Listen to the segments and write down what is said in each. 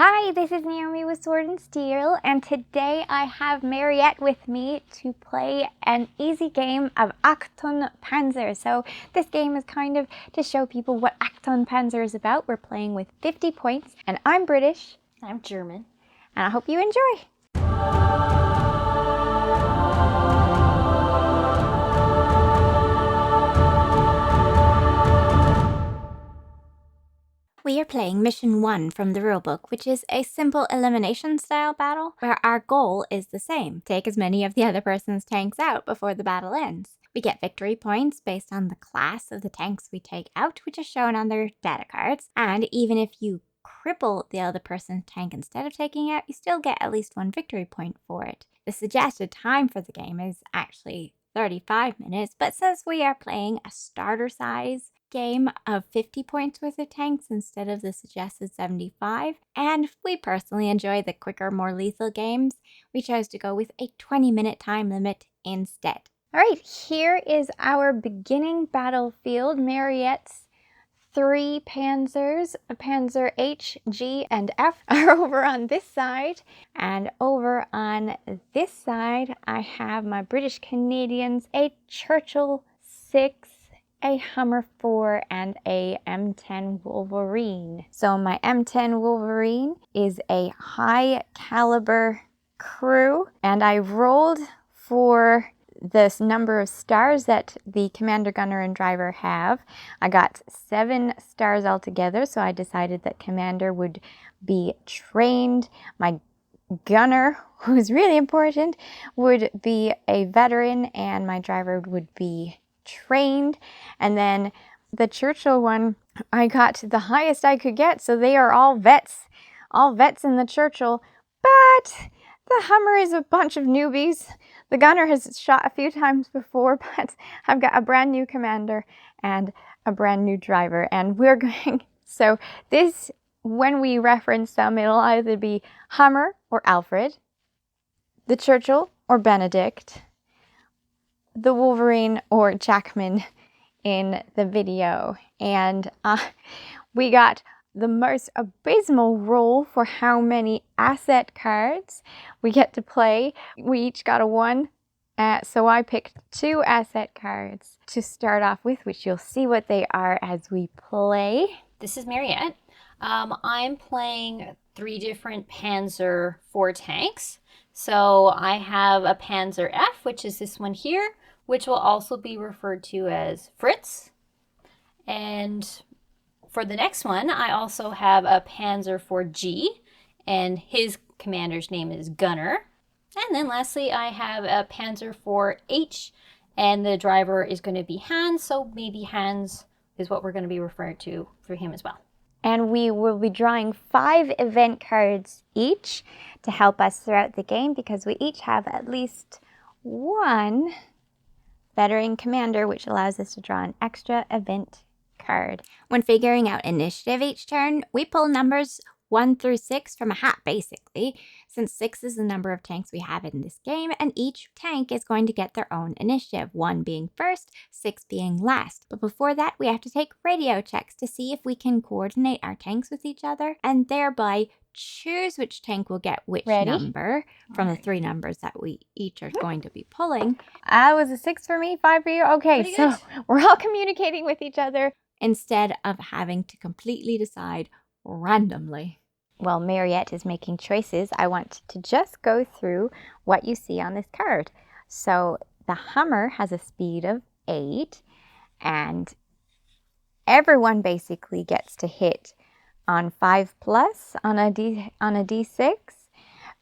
Hi, this is Naomi with Sword and Steel, and today I have Mariette with me to play an easy game of Achtung Panzer. So this game is kind of to show people what Achtung Panzer is about. We're playing with 50 points, and I'm British. I'm German. And I hope you enjoy. We are playing Mission 1 from the Rulebook, which is a simple elimination style battle where our goal is the same. Take as many of the other person's tanks out before the battle ends. We get victory points based on the class of the tanks we take out, which are shown on their data cards. And even if you cripple the other person's tank instead of taking it out, you still get at least one victory point for it. The suggested time for the game is actually 35 minutes, but since we are playing a starter size game of 50 points worth of tanks instead of the suggested 75, and we personally enjoy the quicker, more lethal games, we chose to go with a 20-minute time limit instead. Alright, here is our beginning battlefield. Mariette's 3 Panzers, Panzer H, G, and F are over on this side, and over on this side I have my British Canadians, a Churchill VI, a Humber IV, and a M10 Wolverine. So my M10 Wolverine is a high caliber crew, and I rolled for this number of stars that the commander, gunner, and driver have. I got 7 stars altogether, so I decided that commander would be trained. My gunner, who's really important, would be a veteran, and my driver would be trained. And then the Churchill one, I got the highest I could get, so they are all vets in the Churchill, but the Hummer is a bunch of newbies. The gunner has shot a few times before, but I've got a brand new commander and a brand new driver, and we're going, so this, when we reference them, it'll either be Hummer or Alfred, the Churchill or Benedict, the Wolverine or Jackman in the video. And we got the most abysmal roll for how many asset cards we get to play. We each got a 1, so I picked 2 asset cards to start off with, which you'll see what they are as we play. This is Mariette. I'm playing 3 different Panzer IV tanks. So I have a Panzer F, which is this one here, which will also be referred to as Fritz. And for the next one, I also have a Panzer IV G, and his commander's name is Gunner. And then lastly, I have a Panzer IV H, and the driver is going to be Hans, so maybe Hans is what we're going to be referred to for him as well. And we will be drawing 5 event cards each to help us throughout the game, because we each have at least 1 veteran commander, which allows us to draw an extra event card. When figuring out initiative each turn, we pull numbers 1 through 6 from a hat, basically, since 6 is the number of tanks we have in this game, and each tank is going to get their own initiative, 1 being first, 6 being last. But before that, we have to take radio checks to see if we can coordinate our tanks with each other, and thereby choose which tank will get which number from the 3 numbers that we each are going to be pulling. That was a 6 for me, 5 for you. Okay, so we're all communicating with each other instead of having to completely decide randomly. While Mariette is making choices, I want to just go through what you see on this card. So the Hummer has a speed of 8, and everyone basically gets to hit on 5+ on a D6,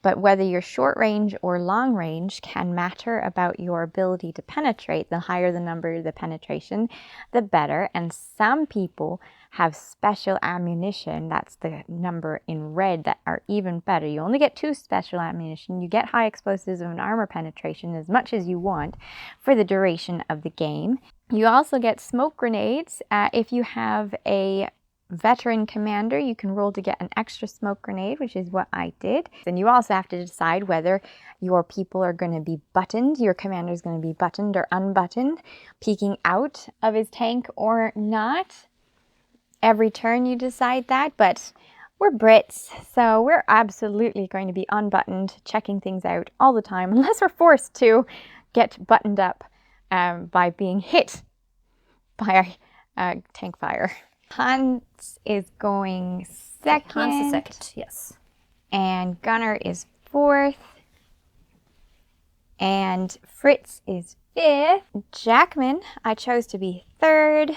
but whether you're short range or long range can matter about your ability to penetrate. The higher the number of the penetration, the better. And some people have special ammunition, that's the number in red, that are even better. You only get 2 special ammunition. You get high explosives and armor penetration as much as you want for the duration of the game. You also get smoke grenades. If you have a veteran commander, you can roll to get an extra smoke grenade, which is what I did. And you also have to decide whether your people are going to be buttoned, your commander is going to be buttoned or unbuttoned, peeking out of his tank or not. Every turn you decide that, but We're Brits, so we're absolutely going to be unbuttoned, checking things out all the time, unless we're forced to get buttoned up by being hit by a tank fire. Hans is going second. Hans is second, yes. And Gunnar is fourth. And Fritz is fifth. Jackman, I chose to be third.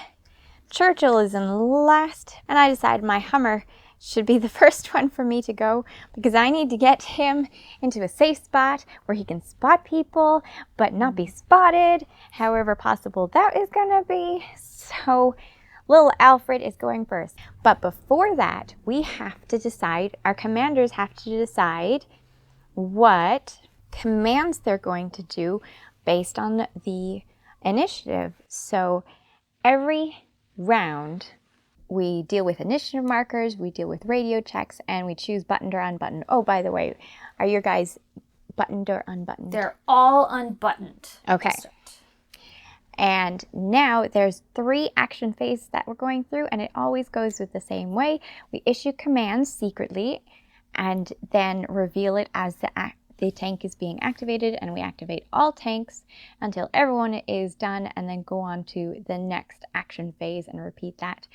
Churchill is in last. And I decided my Hummer should be the first one for me to go because I need to get him into a safe spot where he can spot people but not be spotted, however possible that is going to be. So little Alfred is going first. But before that, we have to decide, our commanders have to decide what commands they're going to do based on the initiative. So every round we deal with initiative markers, we deal with radio checks, and we choose buttoned or unbuttoned. Oh, by the way, are your guys buttoned or unbuttoned? They're all unbuttoned. Okay. And now there's 3 action phases that we're going through, and it always goes with the same way. We issue commands secretly and then reveal it as the tank is being activated, and we activate all tanks until everyone is done, and then go on to the next action phase and repeat that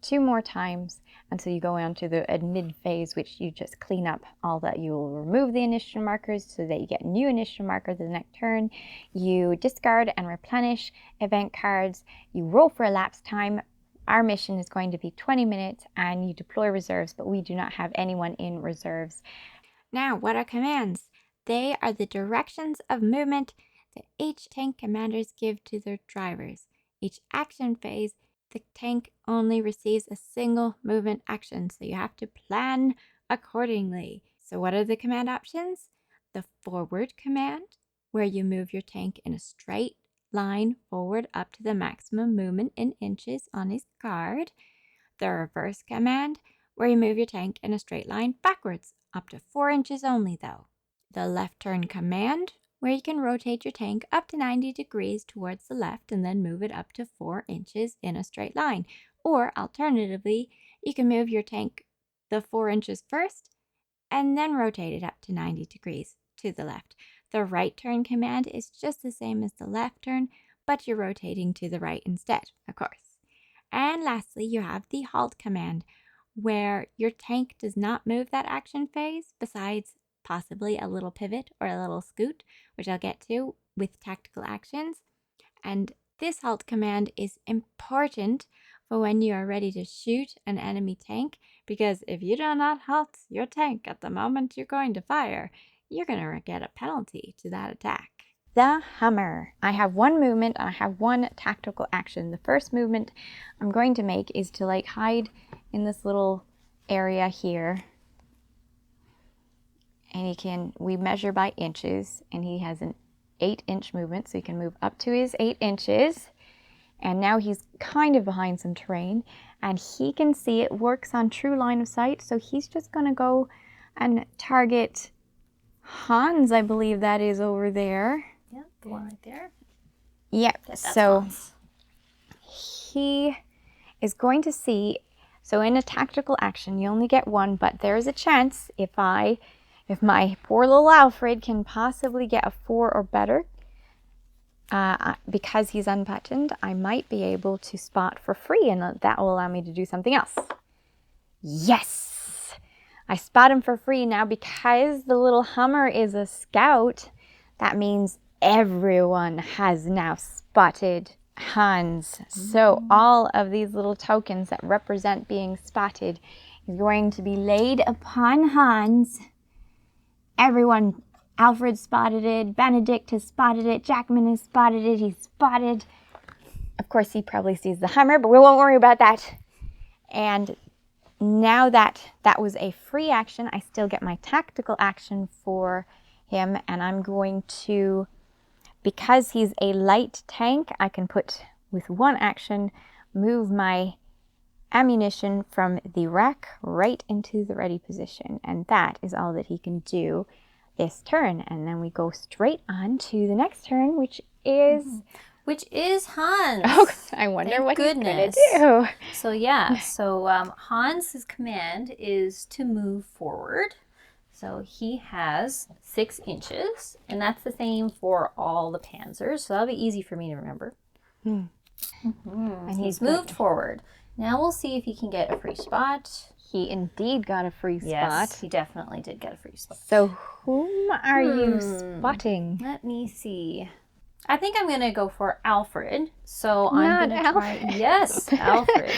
2 more times until you go on to the mid phase, which you just clean up all that. You will remove the initiative markers so that you get new initiative markers the next turn. You discard and replenish event cards. You roll for elapsed time. Our mission is going to be 20 minutes, and you deploy reserves, but we do not have anyone in reserves. Now, what are commands? They are the directions of movement that each tank commanders give to their drivers. Each action phase, the tank only receives a single movement action, so you have to plan accordingly. So what are the command options? The forward command, where you move your tank in a straight line forward up to the maximum movement in inches on his card. The reverse command, where you move your tank in a straight line backwards, up to 4 inches only though. The left turn command, where you can rotate your tank up to 90 degrees towards the left and then move it up to 4 inches in a straight line. Or alternatively, you can move your tank the 4 inches first and then rotate it up to 90 degrees to the left. The right turn command is just the same as the left turn, but you're rotating to the right instead, of course. And lastly, you have the halt command, where your tank does not move that action phase, besides possibly a little pivot or a little scoot, which I'll get to with tactical actions. And this halt command is important for when you are ready to shoot an enemy tank, because if you do not halt your tank at the moment you're going to fire, you're going to get a penalty to that attack. The Hummer. I have 1 movement and I have 1 tactical action. The first movement I'm going to make is to hide in this little area here. And we measure by inches, and he has an 8-inch movement, so he can move up to his 8 inches. And now he's kind of behind some terrain, and he can see it works on true line of sight, so he's just going to go and target Hans, I believe that is over there. Yeah, the one right there. Yep, so Hans. He is going to see, so in a tactical action you only get 1, but there's a chance if my poor little Alfred can possibly get a 4 or better, because he's unbuttoned, I might be able to spot for free, and that will allow me to do something else. Yes! I spot him for free now. Because the little Hummer is a scout, that means everyone has now spotted Hans. So all of these little tokens that represent being spotted is going to be laid upon Hans. Everyone, Alfred spotted it, Benedict has spotted it, Jackman has spotted it, he's spotted. Of course, he probably sees the Hummer, but we won't worry about that. And now that was a free action, I still get my tactical action for him, and I'm going to, because he's a light tank, I can put, with 1 action, move my ammunition from the rack right into the ready position, and that is all that he can do this turn. And then we go straight on to the next turn, which is which is Hans. Oh, I wonder Thank what goodness. he's going to do. So yeah, Hans's command is to move forward. So he has 6 inches, and that's the same for all the panzers. So that'll be easy for me to remember. And he's moved forward. Now we'll see if he can get a free spot. He indeed got a free spot. Yes, he definitely did get a free spot. So whom are you spotting? Let me see. I think I'm going to go for Alfred. So I'm going to try... Yes, Alfred.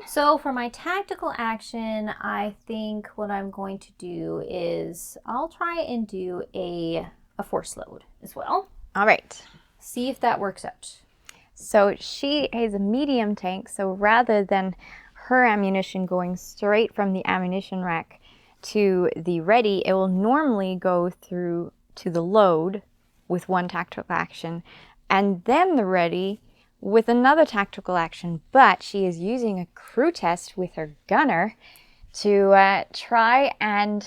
So for my tactical action, I think what I'm going to do is I'll try and do a force load as well. All right. See if that works out. So she is a medium tank, so rather than her ammunition going straight from the ammunition rack to the ready, it will normally go through to the load with one tactical action, and then the ready with another tactical action. But she is using a crew test with her gunner to try and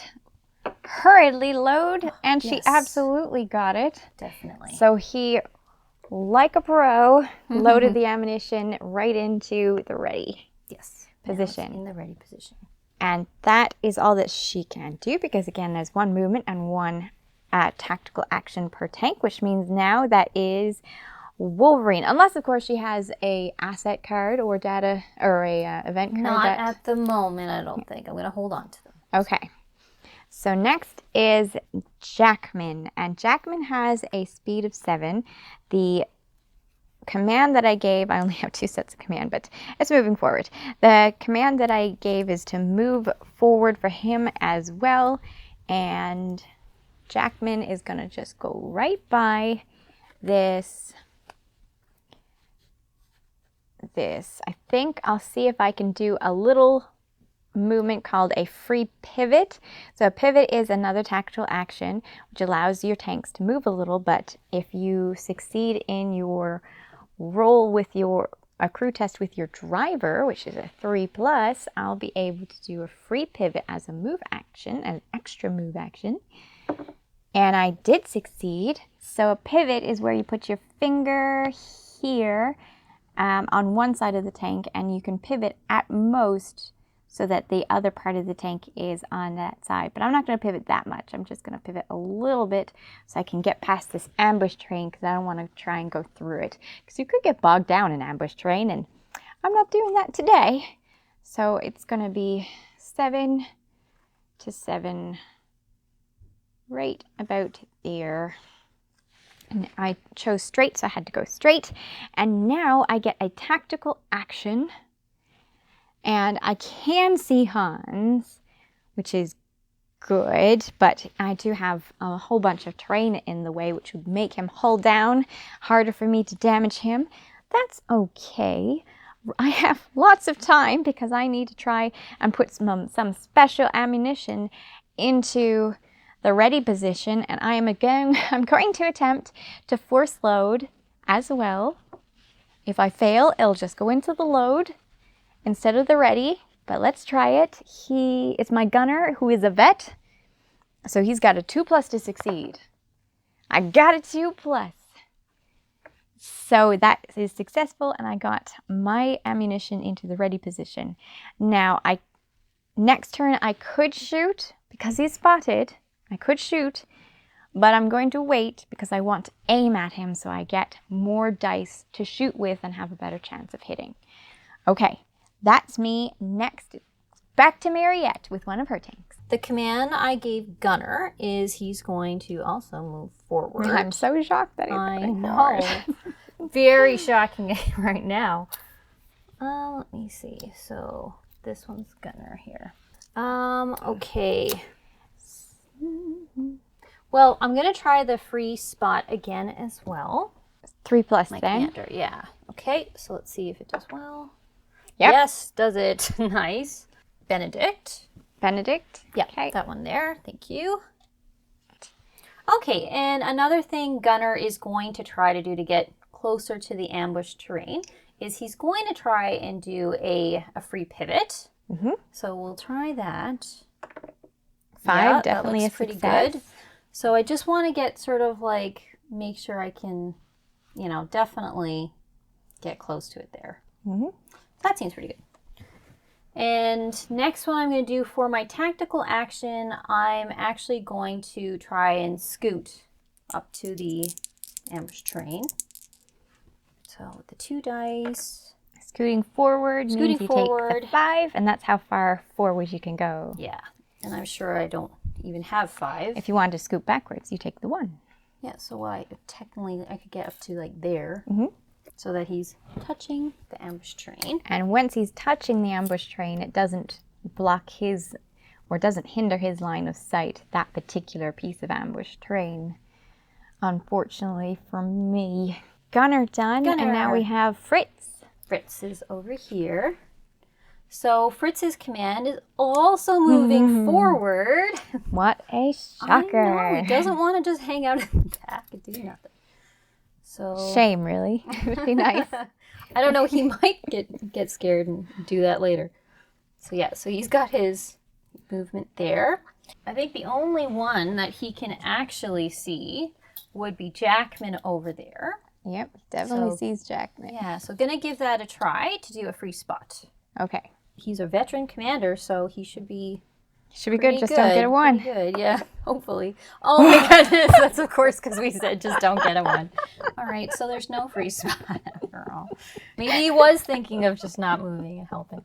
hurriedly load, and she absolutely got it. Definitely. So he, like a pro, loaded the ammunition right into the ready position. In the ready position. And that is all that she can do, because again, there's one movement and one tactical action per tank, which means now that is Wolverine. Unless, of course, she has a asset card or data or a event card. Not at the moment, I don't think. I'm going to hold on to them. Okay. So next is Jackman, and Jackman has a speed of 7. The command that I gave, I only have 2 sets of command, but it's moving forward. The command that I gave is to move forward for him as well, and Jackman is going to just go right by this. I think I'll see if I can do a little movement called a free pivot. So a pivot is another tactical action which allows your tanks to move a little, but if you succeed in your roll with a crew test with your driver, which is a 3+, I'll be able to do a free pivot as a move action, an extra move action. And I did succeed. So a pivot is where you put your finger here on one side of the tank, and you can pivot at most so that the other part of the tank is on that side. But I'm not going to pivot that much. I'm just going to pivot a little bit so I can get past this ambush terrain, because I don't want to try and go through it, because you could get bogged down in ambush terrain, and I'm not doing that today. So it's going to be 7 to 7 right about there. And I chose straight, so I had to go straight. And now I get a tactical action. And I can see Hans, which is good, but I do have a whole bunch of terrain in the way, which would make him hull down, harder for me to damage him. That's okay. I have lots of time because I need to try and put some special ammunition into the ready position, and I'm going to attempt to force load as well. If I fail, it'll just go into the load instead of the ready, but let's try it. It's my gunner, who is a vet, so he's got a 2+ to succeed. I got a 2+. So that is successful, and I got my ammunition into the ready position. Now, next turn I could shoot, because he's spotted. I could shoot, but I'm going to wait because I want to aim at him so I get more dice to shoot with and have a better chance of hitting. Okay, that's me. Next, back to Mariette with one of her tanks. The command I gave Gunner is he's going to also move forward. I'm so shocked that I know. Very shocking right now. Let me see. So this one's Gunner here. Okay. Well, I'm going to try the free spot again as well. 3+ My then. commander, yeah. Okay, so let's see if it does well. Yep. Yes, does it. Nice. Benedict. Yeah, Okay. That one there. Thank you. Okay, and another thing Gunner is going to try to do to get closer to the ambush terrain is he's going to try and do a free pivot. Mm-hmm. So we'll try that. 5, definitely that looks a pretty success. good. So I just want to get sort of like, make sure I can you know, definitely get close to it there. That seems pretty good. And next one I'm going to do for my tactical action, I'm actually going to try and scoot up to the ambush terrain. So with the 2 dice. Scooting forward means you take the 5, and that's how far forward you can go. Yeah, and I'm sure I don't even have 5. If you want to scoot backwards, you take the 1. Yeah, so technically I could get up to like there, so that he's touching the ambush terrain. And once he's touching the ambush terrain, it doesn't block his, or doesn't hinder his line of sight, that particular piece of ambush terrain. Unfortunately for me. Gunner done, and now we have Fritz. Fritz is over here. So Fritz's command is also moving forward. What a shocker. I know, he doesn't want to just hang out in the back and do nothing. So shame, really. It would be nice. I don't know, he might get scared and do that later. So yeah, so he's got his movement there. I think the only one that he can actually see would be Jackman over there. Yep, definitely sees Jackman. Yeah, so gonna give that a try to do a free spot. Okay. He's a veteran commander, so he should be good. Just don't get a 1. Good, yeah, hopefully. Oh my goodness, that's of course because we said just don't get a 1. All right, so there's no free spot after all. Maybe he was thinking of just not moving and helping.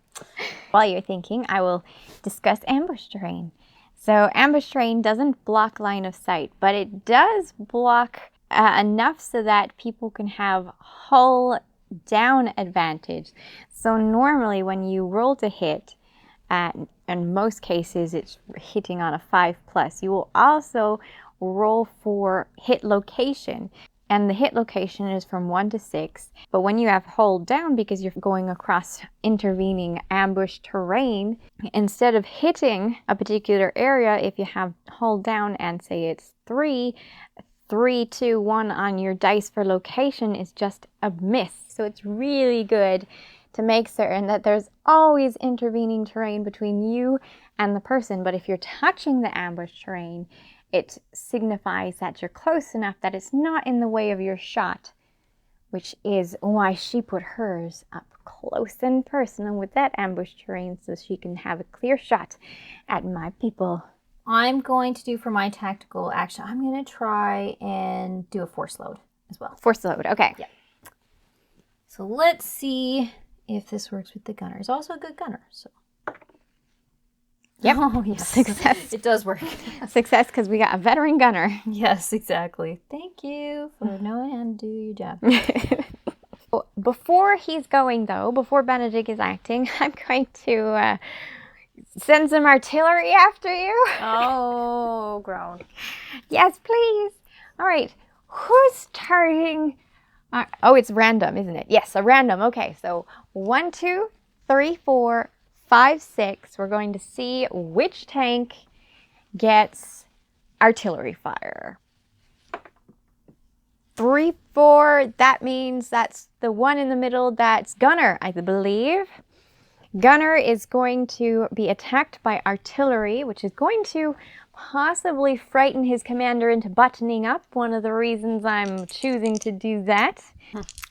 While you're thinking, I will discuss ambush terrain. So ambush terrain doesn't block line of sight, but it does block enough so that people can have hull down advantage. So normally when you roll to hit, in most cases it's hitting on a 5+, you will also roll for hit location. And the hit location is from 1 to 6. But when you have hull down, because you're going across intervening ambush terrain, instead of hitting a particular area, if you have hull down and say it's 3, 3, 2, 1 on your dice for location is just a miss. So it's really good to make certain that there's always intervening terrain between you and the person. But if you're touching the ambush terrain, it signifies that you're close enough that it's not in the way of your shot, which is why she put hers up close and personal with that ambush terrain so she can have a clear shot at my people. I'm going to do for my tactical action, I'm going to try and do a force load as well. Force load, okay. Yeah. So let's see if this works with the gunner. He's also a good gunner, so. Yep. Oh, yes. Success. It does work. Success because we got a veteran gunner. Yes, exactly. Thank you for knowing how to do your job. Before he's going, though, before Benedict is acting, I'm going to send some artillery after you. Oh, ground. Yes, please. All right. Who's starting? Oh, it's random, isn't it? Yes, a random. Okay, so 1, 2, 3, 4, 5, 6. We're going to see which tank gets artillery fire. 3, 4, that means that's the one in the middle. That's gunner, I believe. Gunner is going to be attacked by artillery, which is going to possibly frighten his commander into buttoning up. One of the reasons I'm choosing to do that.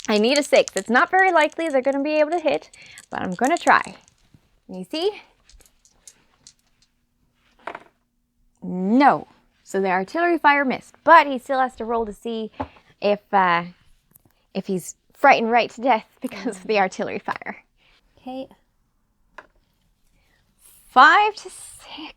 I need a 6. It's not very likely they're going to be able to hit, but I'm going to try. You see? No. So the artillery fire missed, but he still has to roll to see if he's frightened right to death because of the artillery fire. Okay. 5 to 6.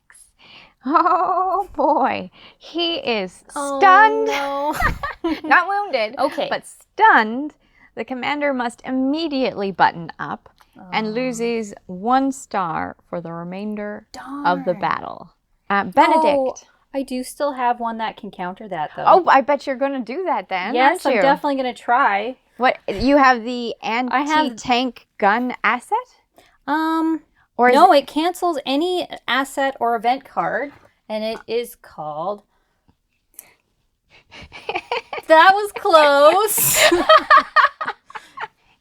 Oh boy, he is stunned. Oh, no. Not wounded, Okay. but stunned. The commander must immediately button up and loses 1 star for the remainder of the battle. Benedict. Oh, I do still have one that can counter that, though. Oh, I bet you're going to do that then. yes, aren't I'm you? definitely going to try. What, you have the anti-tank gun asset? Or is No, it cancels any asset or event card, and it is called... That was close.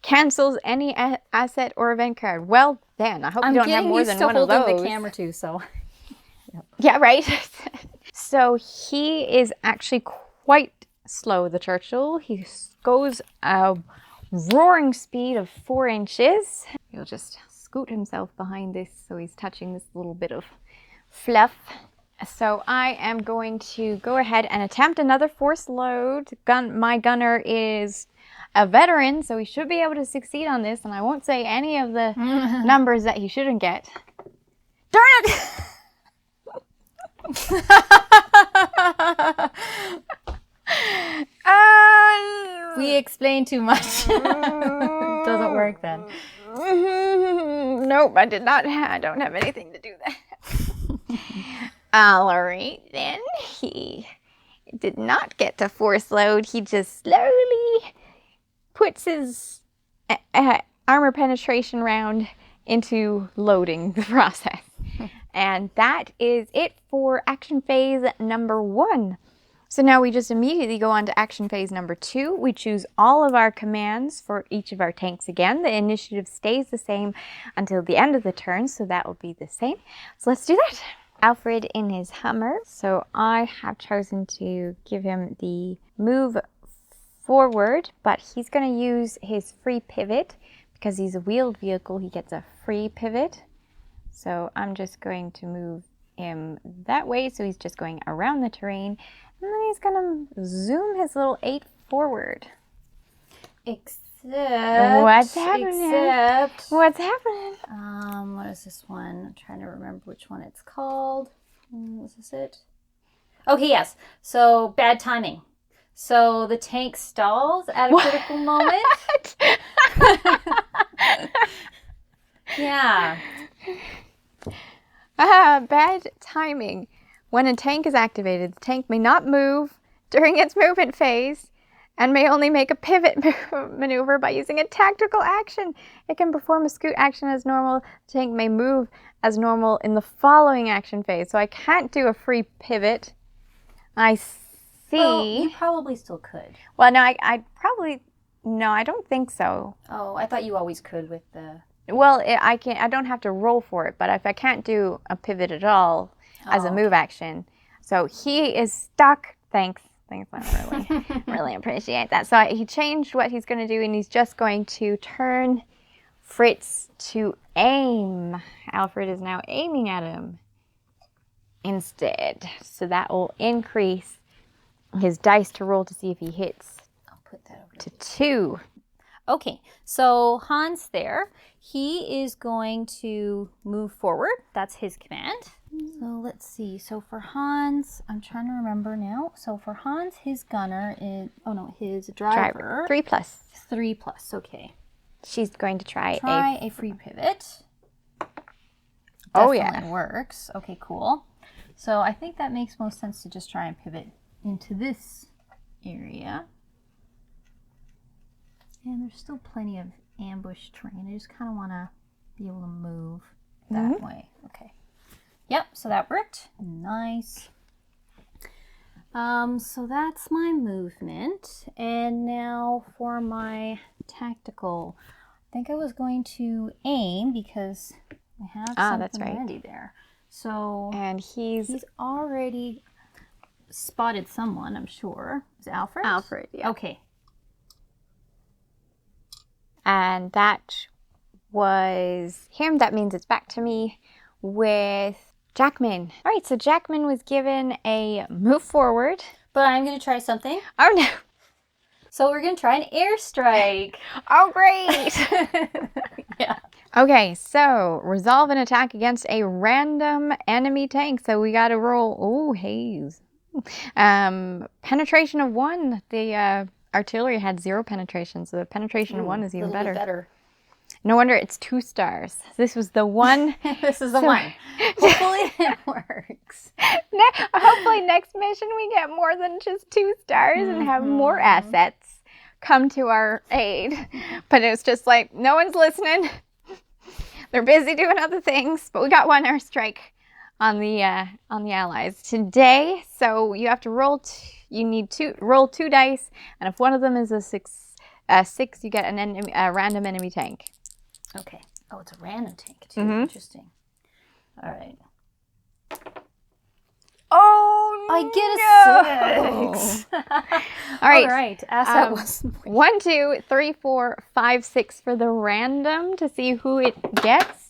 cancels any asset or event card. Well, then, I hope you don't have more than one of those. I'm getting used to holding the camera too, so... Yeah, right. So he is actually quite slow the Churchill. He goes a roaring speed of 4 inches. He'll just scoot himself behind this so he's touching this little bit of fluff. So I am going to go ahead and attempt another force load. My gunner is a veteran, so he should be able to succeed on this, and I won't say any of the numbers that he shouldn't get. Darn it! We explain too much. It doesn't work then. Nope, I did not. I don't have anything to do that. All right, then. He did not get to force load. He just slowly puts his armor penetration round into loading the process. And that is it for action phase number 1. So now we just immediately go on to action phase number 2. We choose all of our commands for each of our tanks again. The initiative stays the same until the end of the turn, so that will be the same. So let's do that. Alfred in his Hummer. So I have chosen to give him the move forward, but he's going to use his free pivot. Because he's a wheeled vehicle, he gets a free pivot. So I'm just going to move him that way. So he's just going around the terrain. And then he's going to zoom his little 8 forward. What's happening? What's happening? What is this one? I'm trying to remember which one it's called. Is this it? Okay, yes. So, bad timing. So, the tank stalls at a critical moment. Yeah. Bad timing. When a tank is activated, the tank may not move during its movement phase and may only make a pivot maneuver by using a tactical action. It can perform a scoot action as normal. The tank may move as normal in the following action phase. So I can't do a free pivot. I see. Well, you probably still could. Well, no, no, I don't think so. Oh, I thought you always could with the... Well, I don't have to roll for it, but if I can't do a pivot at all as a move action. So he is stuck. Thanks, I really appreciate that. So he changed what he's going to do, and he's just going to turn Fritz to aim. Alfred is now aiming at him instead. So that will increase his dice to roll to see if he hits. I'll put that over to 2. Okay, so Hans there, he is going to move forward. That's his command. So let's see. So for Hans, I'm trying to remember now. So for Hans, his gunner is, his driver. 3+. 3+, okay. She's going to try a free pivot. Oh, yeah. Definitely works. Okay, cool. So I think that makes most sense to just try and pivot into this area. And there's still plenty of ambush terrain. I just kind of want to be able to move that way. Okay. Yep, so that worked. Nice. So that's my movement. And now for my tactical. I think I was going to aim because I have something ready there. So and he's already spotted someone, I'm sure. Is it Alfred? Alfred, yeah. Okay. And that was him. That means it's back to me with Jackman. All right, so Jackman was given a move forward. But I'm going to try something. Oh, no. So we're going to try an airstrike. Oh, great. Yeah. Okay, so resolve an attack against a random enemy tank. So we got to roll. Oh, haze. Penetration of 1. The artillery had 0 penetration, so the penetration of 1 is even better. No wonder it's 2 stars. This was the one. This is the one. Hopefully it works. Hopefully next mission we get more than just 2 stars and have more assets come to our aid. But it's just like, no one's listening. They're busy doing other things, but we got 1 airstrike on the allies today. So you have to roll. You need to roll 2 dice, and if one of them is a 6, you get a random enemy tank. Okay. Oh, it's a random tank too. Interesting. All right. Oh I get a 6. All right. All right. Asset was 1, 2, 3, 4, 5, 6 for the random to see who it gets.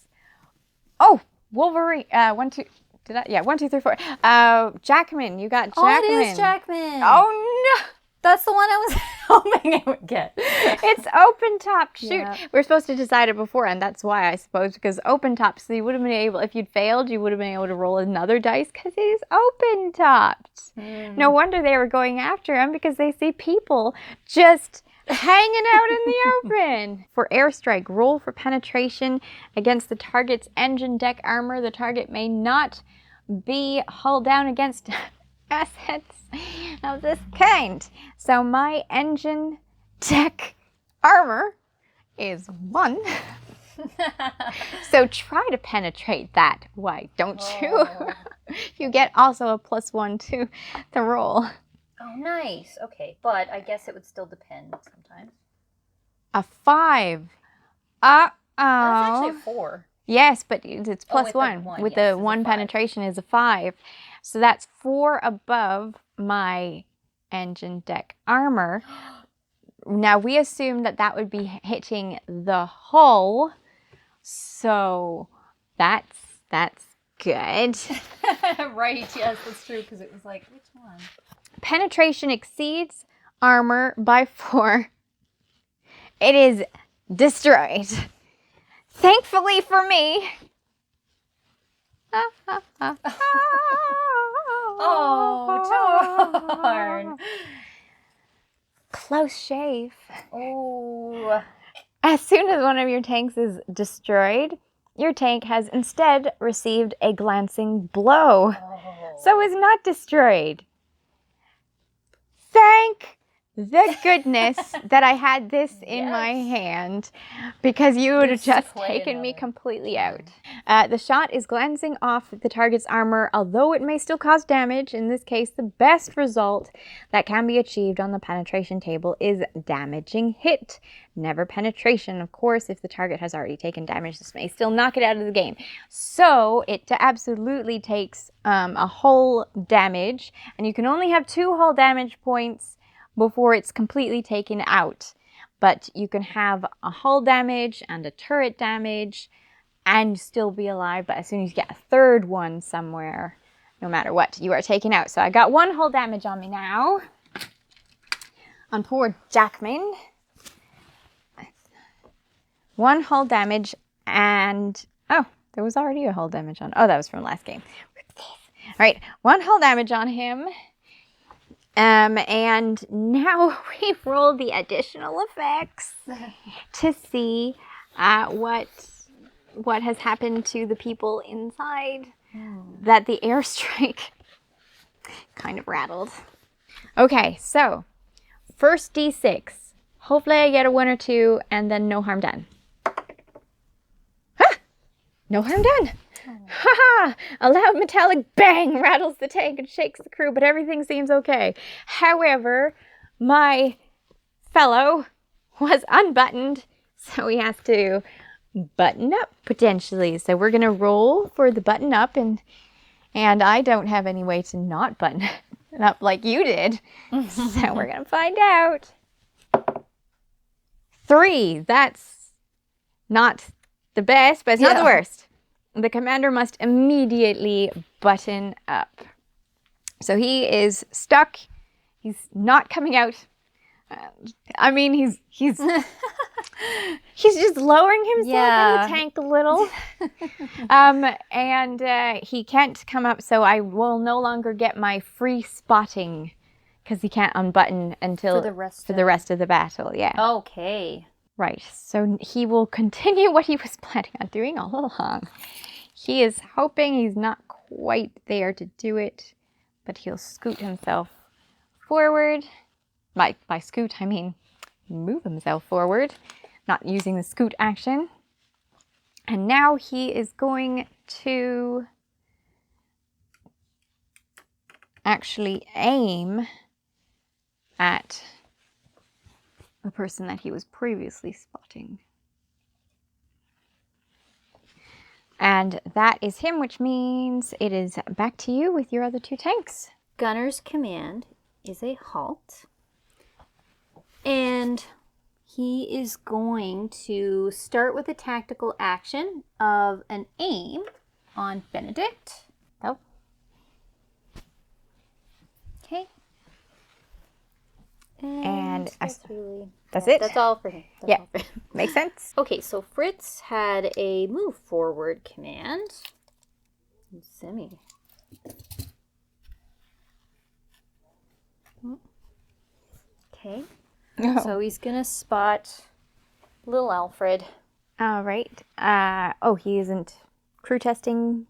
Oh, Wolverine. 1, 2. Did I? Yeah, 1, 2, 3, 4. Jackman. You got Jackman. Oh, it is Jackman. Oh no. That's the one I was hoping I would get. It's open top. Shoot. Yeah. We're supposed to decide it before, and that's why, I suppose, because open top, so you would have been able, if you'd failed, you would have been able to roll another dice because it is open topped. No wonder they were going after him, because they see people just hanging out in the open. For airstrike, roll for penetration against the target's engine deck armor. The target may not be hull down against assets of this kind. So my engine deck armor is 1. So try to penetrate that. Why don't you? You get also a +1 to the roll. Oh, nice. Okay, but I guess it would still depend sometimes. A 5. Uh-oh. That's actually a 4. Yes, but it's +1. with the one, With yes, the it's a 1 5. penetration is a 5. So that's 4 above my engine deck armor. Now, we assume that that would be hitting the hull. So that's good. Right, yes, that's true, because it was like, which one? Penetration exceeds armor by 4. It is destroyed. Thankfully for me. Oh, darn. Close shave. Oh. As soon as one of your tanks is destroyed, your tank has instead received a glancing blow. So is not destroyed. Thank the goodness that I had this in my hand, because you would have just taken me completely out. The shot is glancing off the target's armor, although it may still cause damage. In this case, the best result that can be achieved on the penetration table is damaging hit. Never penetration, of course. If the target has already taken damage, this may still knock it out of the game. So it absolutely takes a hull damage, and you can only have 2 hull damage points before it's completely taken out. But you can have a hull damage and a turret damage and still be alive, but as soon as you get a 3rd one somewhere, no matter what, you are taken out. So I got 1 hull damage on me now. On poor Jackman. 1 hull damage, and oh, there was already a hull damage on. Oh, that was from last game. All right, 1 hull damage on him. And now we roll the additional effects to see what has happened to the people inside that the airstrike kind of rattled. Okay, so first D6. Hopefully I get a 1 or 2, and then no harm done. Huh! No harm done. Ha! A loud metallic bang rattles the tank and shakes the crew, but everything seems okay. However, my fellow was unbuttoned, so he has to button up potentially. So we're gonna roll for the button up, and I don't have any way to not button it up like you did. So we're gonna find out. 3. That's not the best, but it's not the worst. The commander must immediately button up. So he is stuck. He's not coming out. I mean, he's he's just lowering himself in the tank a little. And he can't come up, so I will no longer get my free spotting, because he can't unbutton until for the rest of the battle. Yeah. Okay. Right, so he will continue what he was planning on doing all along. He is hoping he's not quite there to do it, but he'll scoot himself forward. By scoot, I mean move himself forward, not using the scoot action. And now he is going to actually aim at the person that he was previously spotting. And that is him, which means it is back to you with your other 2 tanks. gunner's command is a halt. And he is going to start with a tactical action of an aim on Benedict. Oh. Okay. And that's that's it? That's all for him. Yeah, makes sense. Okay, so Fritz had a move forward command. Semi. Okay. Oh. So he's gonna spot little Alfred. All right. He isn't crew testing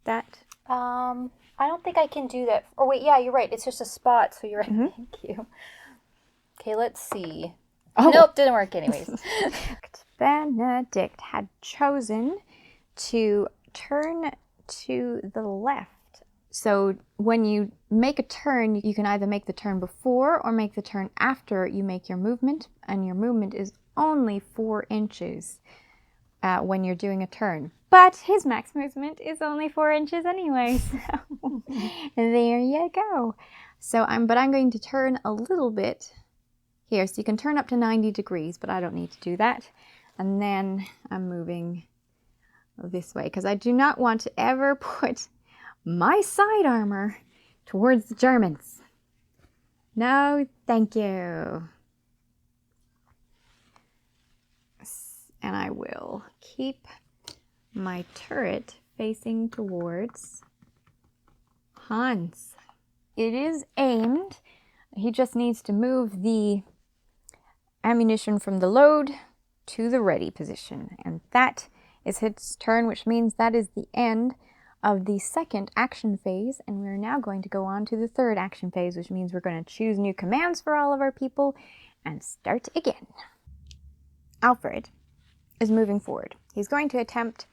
that? I don't think I can do that. Oh wait, yeah, you're right. It's just a spot, so you're right. Mm-hmm. Thank you. Okay, let's see. Oh. Nope, didn't work anyways. Benedict had chosen to turn to the left. So when you make a turn, you can either make the turn before or make the turn after you make your movement, and your movement is only 4 inches when you're doing a turn. But his max movement is only 4 inches anyway, so there you go. So I'm going to turn a little bit here. So you can turn up to 90 degrees, but I don't need to do that. And then I'm moving this way because I do not want to ever put my side armor towards the Germans. No, thank you. And I will keep my turret facing towards Hans. It is aimed. He just needs to move the ammunition from the load to the ready position. And that is his turn, which means that is the end of the second action phase. And we're now going to go on to the third action phase, which means we're going to choose new commands for all of our people and start again. Alfred is moving forward. He's going to attempt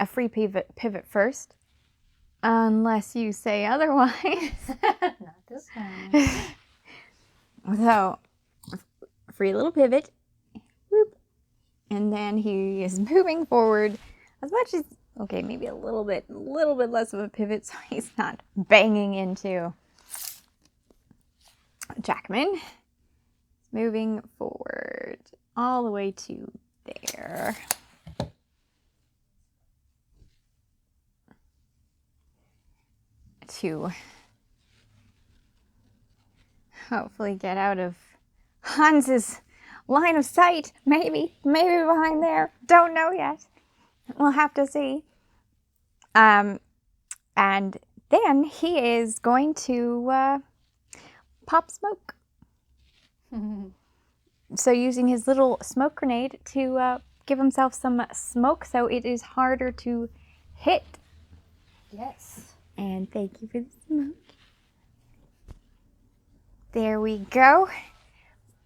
a free pivot first, unless you say otherwise. Not this time. So, free little pivot, whoop, and then he is moving forward as much as, okay, maybe a little bit less of a pivot, so he's not banging into Jackman. Moving forward all the way to there. To hopefully get out of Hans's line of sight. Maybe behind there. Don't know yet. We'll have to see. And then he is going to pop smoke. So using his little smoke grenade to give himself some smoke so it is harder to hit. Yes. And thank you for the smoke. There we go.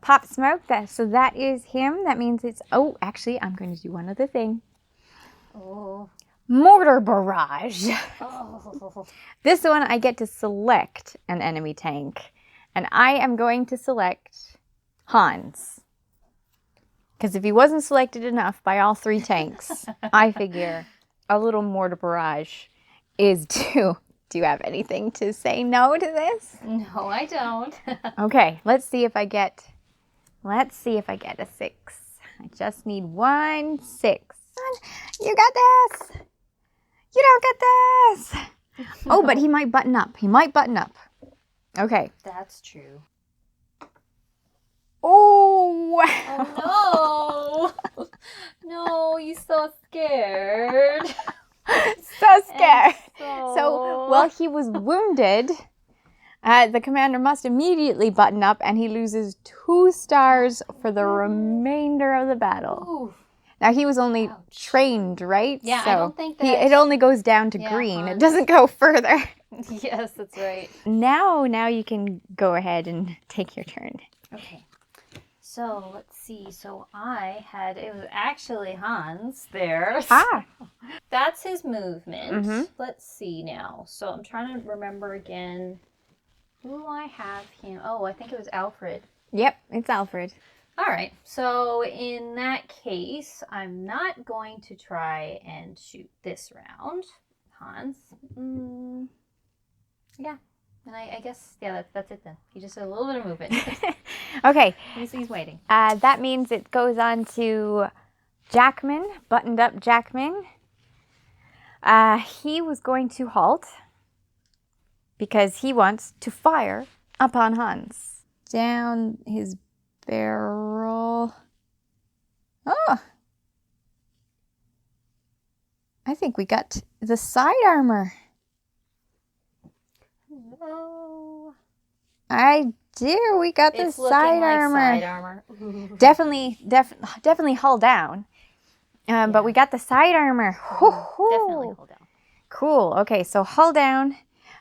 Pop smoke. So that is him. That means it's... Oh, actually, I'm going to do one other thing. Oh. Mortar barrage. Oh. This one, I get to select an enemy tank. And I am going to select Hans. Because if he wasn't selected enough by all 3 tanks, I figure a little mortar barrage is due. Do you have anything to say no to this? No, I don't. Okay, let's see if I get a 6. I just need 1 6. You got this! You don't get this! No. Oh, but he might button up. Okay. That's true. Oh! Oh no! No, you're so scared. So scared. So while he was wounded, the commander must immediately button up and he loses 2 stars for the remainder of the battle. Ooh. Now, he was only trained, right? Yeah, so I don't think that... it only goes down to green. It doesn't go further. Yes, that's right. Now you can go ahead and take your turn. Okay. So, let's see. So, it was actually Hans there. Ah! That's his movement. Mm-hmm. Let's see now. So, I'm trying to remember again. Who do I have him? Oh, I think it was Alfred. Yep, it's Alfred. All right. So, in that case, I'm not going to try and shoot this round, Hans. Yeah. And I guess, yeah, that's it then. He just did a little bit of movement. Okay. He's waiting. That means it goes on to Jackman, buttoned up Jackman. He was going to halt because he wants to fire upon Hans. Down his barrel. Oh! I think we got the side armor. Oh. I do. We got the side armor. Side armor. Definitely hull down. But we got the side armor. Definitely hull down. Cool. Okay, so hull down.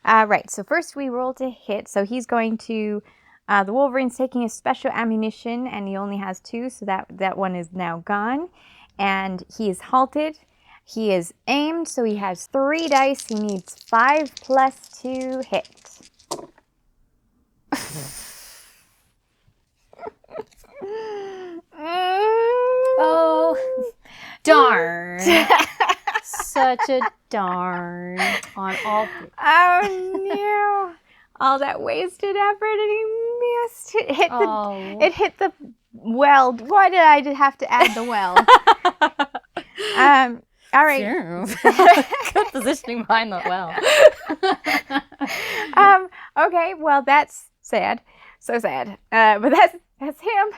Right. So first we roll to hit. So he's going to. The Wolverine's taking a special ammunition, and he only has 2, so that one is now gone. And he is halted. He is aimed, so he has 3 dice. He needs 5 plus to hit. Oh, darn. Such a darn on all. Oh, no. All that wasted effort, and he missed. It hit the well. Why did I have to add the well? All right. Sure. Good positioning behind the well. Okay, well, that's sad. So sad. But that's him.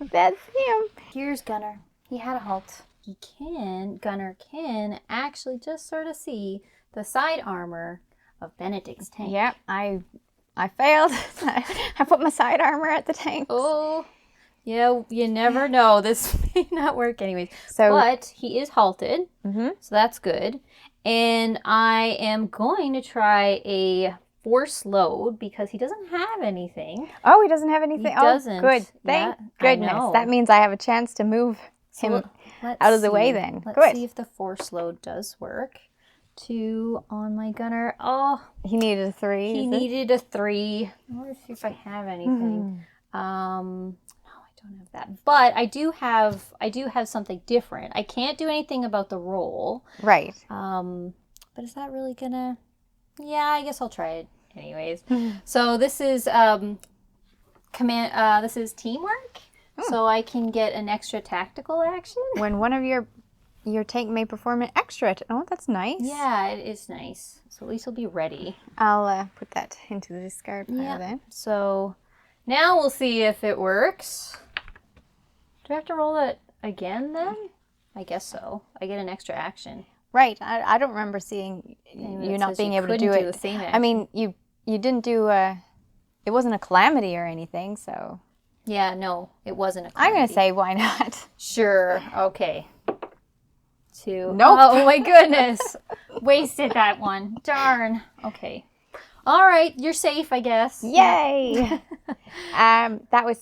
That's him. Here's Gunner. He had a halt. Gunner can actually just sort of see the side armor of Benedict's tank. Yep, I failed. I put my side armor at the tank. Oh, yeah, you never know. This may not work anyways. But he is halted, so that's good. And I am going to try a force load because he doesn't have anything. Oh, he doesn't have anything? He doesn't. Good. Thank goodness. That means I have a chance to move him out of the way then. Let's see if the force load does work. 2 on my Gunner. Oh, he needed a 3. He needed a 3. I wonder if I have anything. No, I don't have that. But I do have something different. I can't do anything about the roll. Right. But is that really gonna? Yeah, I guess I'll try it anyways. So this is this is teamwork. So I can get an extra tactical action when one of your tank may perform an extra. Oh, that's nice. Yeah, it is nice. So at least he'll be ready. I'll put that into the discard pile then. So now we'll see if it works. Do I have to roll it again then? I guess so. I get an extra action. Right. I don't remember seeing you not being able to do it. The same action. I mean, you didn't do it wasn't a calamity or anything, so. Yeah, no, it wasn't a calamity. I'm going to say why not. Sure. Okay. 2. Nope. Oh my goodness. Wasted that one. Darn. Okay. All right, you're safe, I guess. Yay. That was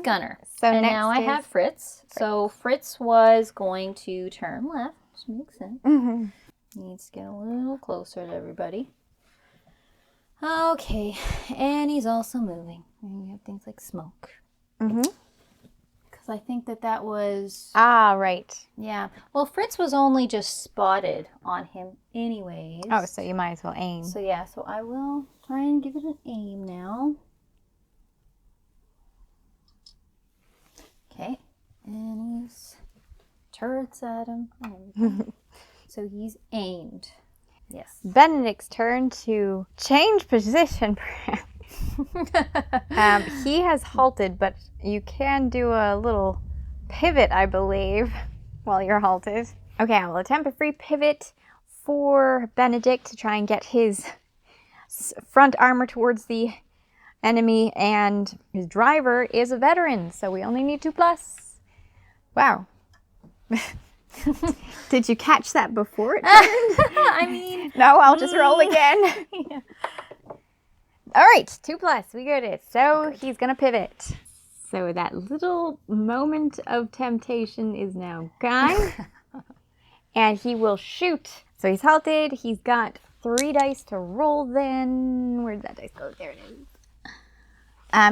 Gunner. So and next now I have Fritz. So Fritz was going to turn left, which makes sense. Needs to get a little closer to everybody. Okay, and he's also moving. And we have things like smoke. Because I think that was... Ah, right. Yeah. Well, Fritz was only just spotted on him anyways. Oh, so you might as well aim. So yeah, so I will try and give it an aim now. Okay. And he's turrets at him. So he's aimed. Yes. Benedict's turn to change position. He has halted, but you can do a little pivot, I believe, while you're halted. Okay, I will attempt a free pivot for Benedict to try and get his front armor towards the enemy, and his driver is a veteran, so we only need 2 plus. Wow. Did you catch that before it turned? I mean... No, I'll just roll again. Yeah. All right, 2 plus. We got it. So he's going to pivot. So that little moment of temptation is now gone. And he will shoot. So he's halted. He's got 3 dice to roll then. Where did that dice go? There it is.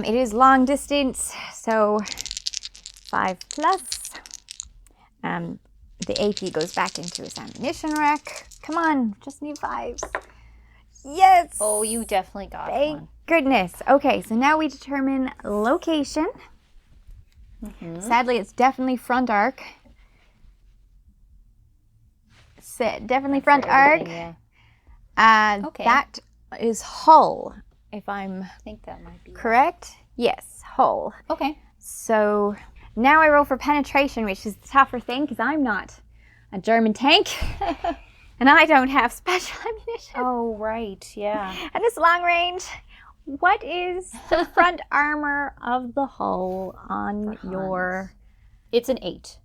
It is long distance, so 5 plus. The AP goes back into his ammunition rack. Come on, just need 5s. Yes! Oh, you definitely got Thank one. goodness. Okay, so now we determine location. Sadly, it's definitely front arc. Definitely front arc. Yeah. Okay. That is hull, if I'm I think that might be correct. Yes, hull. Okay. So now I roll for penetration, which is the tougher thing because I'm not a German tank and I don't have special ammunition. Oh, right. Yeah. And it's long range. What is the front armor of the hull on your... It's an 8.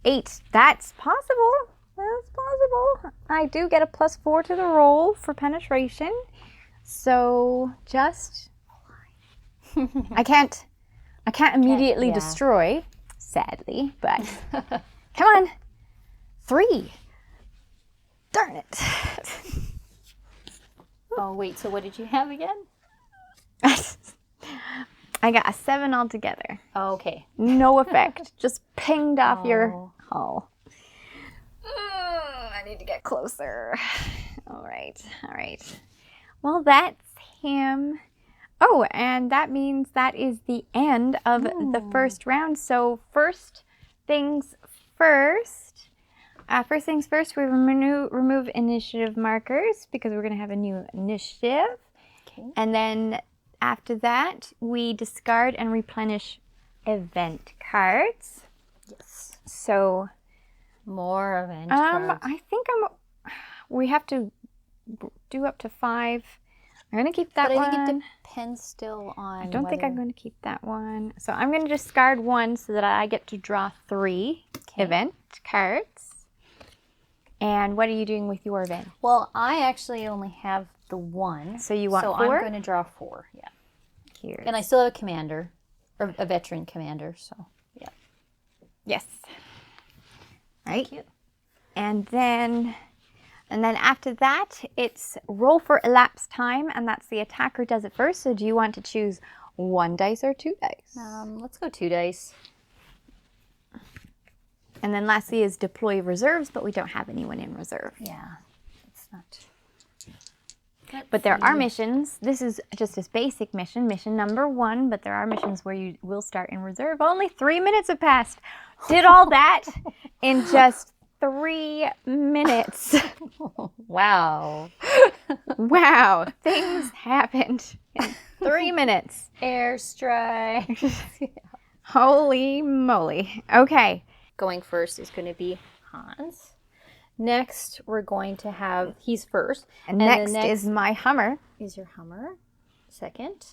8. That's possible. That's possible. I do get a +4 to the roll for penetration. So just... I can't immediately destroy, sadly, but come on. 3. Darn it. Oh, wait. So what did you have again? I got a 7 altogether. Oh, okay. No effect. Just pinged off your hull. I need to get closer. All right. Well, that's him. Oh, and that means that is the end of the first round. So first things first, we remove initiative markers because we're going to have a new initiative. Okay. And then after that, we discard and replenish event cards. Yes. So more event cards. I think we have to do up to 5. I'm going to keep that one. But I think it depends still on I don't think I'm going to keep that one. So I'm going to discard 1 so that I get to draw 3 event cards. And what are you doing with your event? Well, I actually only have the 1. So you want 4? So I'm going to draw 4, yeah. Here. And I still have a commander, or a veteran commander, so yeah. Yes. Right. Cute. And then after that, it's roll for elapsed time, and that's the attacker does it first. So do you want to choose 1 dice or 2 dice? Let's go 2 dice. And then lastly is deploy reserves, but we don't have anyone in reserve. Yeah, it's not. But there are missions. This is just a basic mission number 1, but there are missions where you will start in reserve. Only 3 minutes have passed. Did all that in just 3 minutes. Wow. Wow. Things happened in 3 minutes. Airstrike. Holy moly. Okay. Going first is going to be Hans. Next, we're going to have, he's first. And next is my Hummer. Is your Hummer. Second.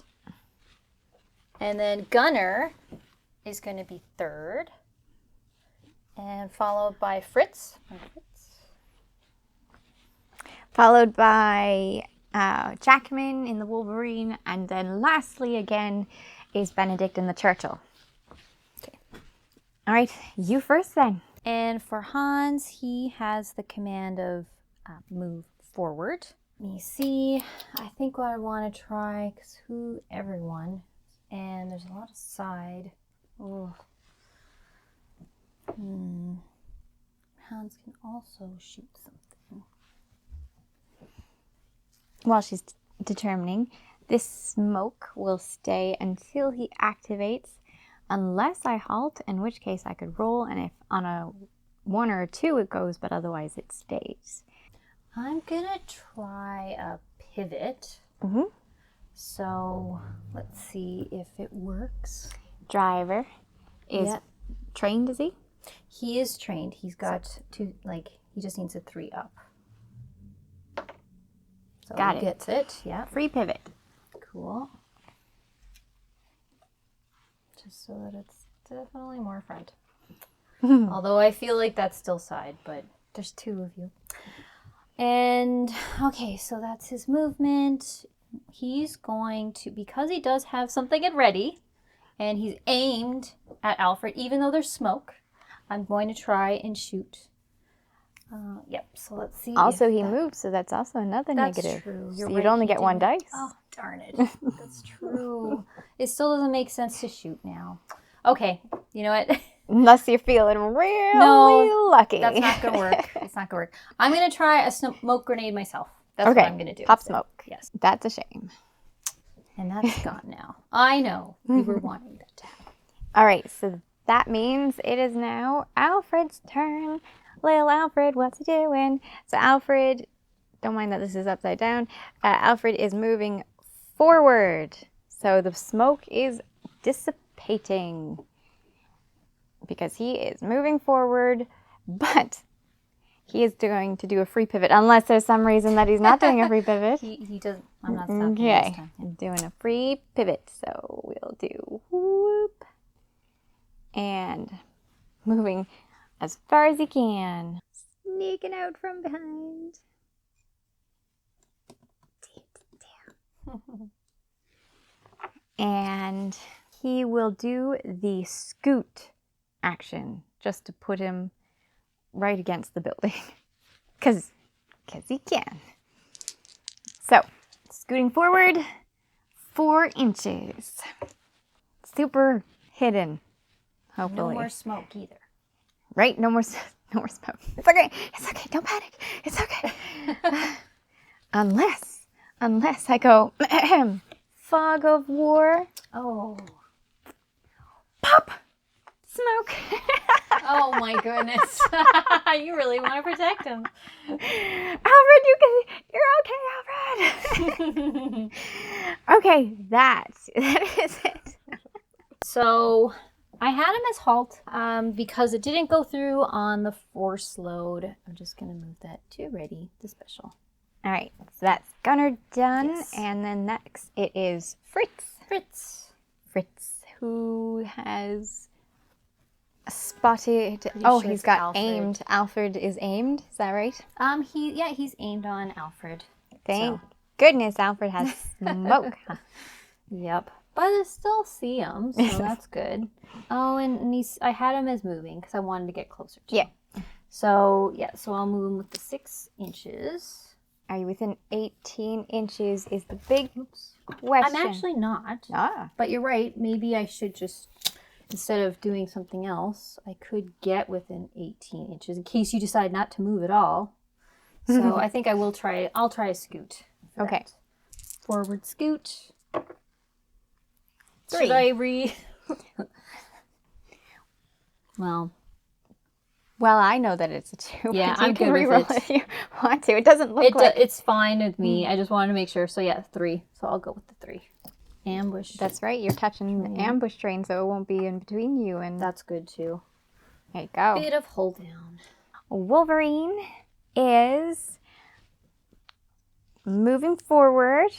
And then Gunner is going to be third. And followed by Fritz. Followed by Jackman in the Wolverine. And then lastly again is Benedict in the Churchill. Okay. All right, you first then. And for Hans, he has the command of move forward. Let me see. I think what I want to try, because everyone, and there's a lot of side. Oh. Hans can also shoot something. While she's determining, this smoke will stay until he activates. Unless I halt, in which case I could roll, and if on a 1 or a 2 it goes, but otherwise it stays. I'm gonna try a pivot. So let's see if it works. Driver is trained, is he? He is trained. He's got 2, he just needs a 3 up. So Got he gets it, yeah. Free pivot. Cool. Just so that it's definitely more front. Although I feel like that's still side, but there's 2 of you. And, okay, so that's his movement. He's going to, because he does have something at ready, and he's aimed at Alfred, even though there's smoke, I'm going to try and shoot. Yep, so let's see. Also, he moved, so that's also another negative. That's true. So you'd only get 1 dice. Oh, darn it. That's true. It still doesn't make sense to shoot now. Okay, you know what? Unless you're feeling really lucky. That's not going to work. It's not going to work. I'm going to try a smoke grenade myself. That's what I'm gonna do. Pop instead. smoke. Yes. That's a shame. And that's gone now. I know. We were wanting that to happen. All right, so that means it is now Alfred's turn. Little Alfred, what's he doing? So Alfred, don't mind that this is upside down. Alfred is moving forward. So the smoke is dissipating because he is moving forward, but he is going to do a free pivot unless there's some reason that he's not doing a free pivot. He doesn't. I'm not stopping this Okay, time. I'm doing a free pivot. So we'll do whoop and moving as far as he can. Sneaking out from behind. And he will do the scoot action just to put him right against the building. Because he can. So, scooting forward 4 inches. Super hidden, hopefully. No more smoke either. Right? No more smoke. It's okay. It's okay. Don't panic. It's okay. Unless I go fog of war. Oh. Pop. Smoke. Oh my goodness. You really want to protect him. Alfred, you're okay, Alfred. Okay, that is it. So I had him as halt because it didn't go through on the force load. I'm just going to move that to ready, the special. All right, so that's Gunner done. Yes. And then next it is Fritz. Fritz. Who has spotted... Pretty Oh, sure he's it's got Alfred. aimed. Alfred is aimed. Is that right? He's aimed on Alfred. Thank goodness Alfred has smoke. Yep. But I still see him, so that's good. Oh, and I had him as moving because I wanted to get closer to him. So I'll move him with the 6 inches. Are you within 18 inches is the big question. I'm actually not. Ah. But you're right. Maybe I should just, instead of doing something else, I could get within 18 inches in case you decide not to move at all. So I think I'll try a scoot. Okay. That. Forward scoot. 3. Should I Well, I know that it's a 2. Yeah, but you I'm can good with reroll it. if you want to. It doesn't look like... It's fine with me. I just wanted to make sure. So 3. So I'll go with the 3. Ambush. That's right. You're touching the ambush train, so it won't be in between you. And That's good too. there you go. Bit of hold down. Wolverine is moving forward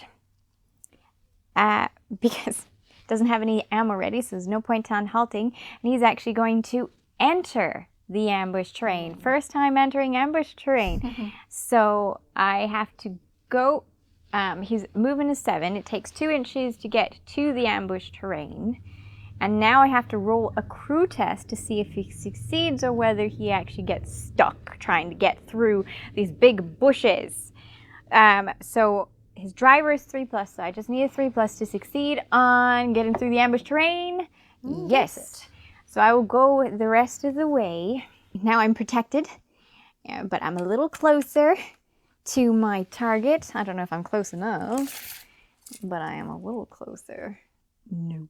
because it doesn't have any ammo ready, so there's no point on halting. And he's actually going to enter the ambush terrain. First time entering ambush terrain. So I have to go, he's moving to 7. It takes 2 inches to get to the ambush terrain. And now I have to roll a crew test to see if he succeeds or whether he actually gets stuck trying to get through these big bushes. So his driver is 3+, so I just need a 3+ to succeed on getting through the ambush terrain. Yes. So I will go the rest of the way. Now I'm protected, but I'm a little closer to my target. I don't know if I'm close enough, but I am a little closer. Nope.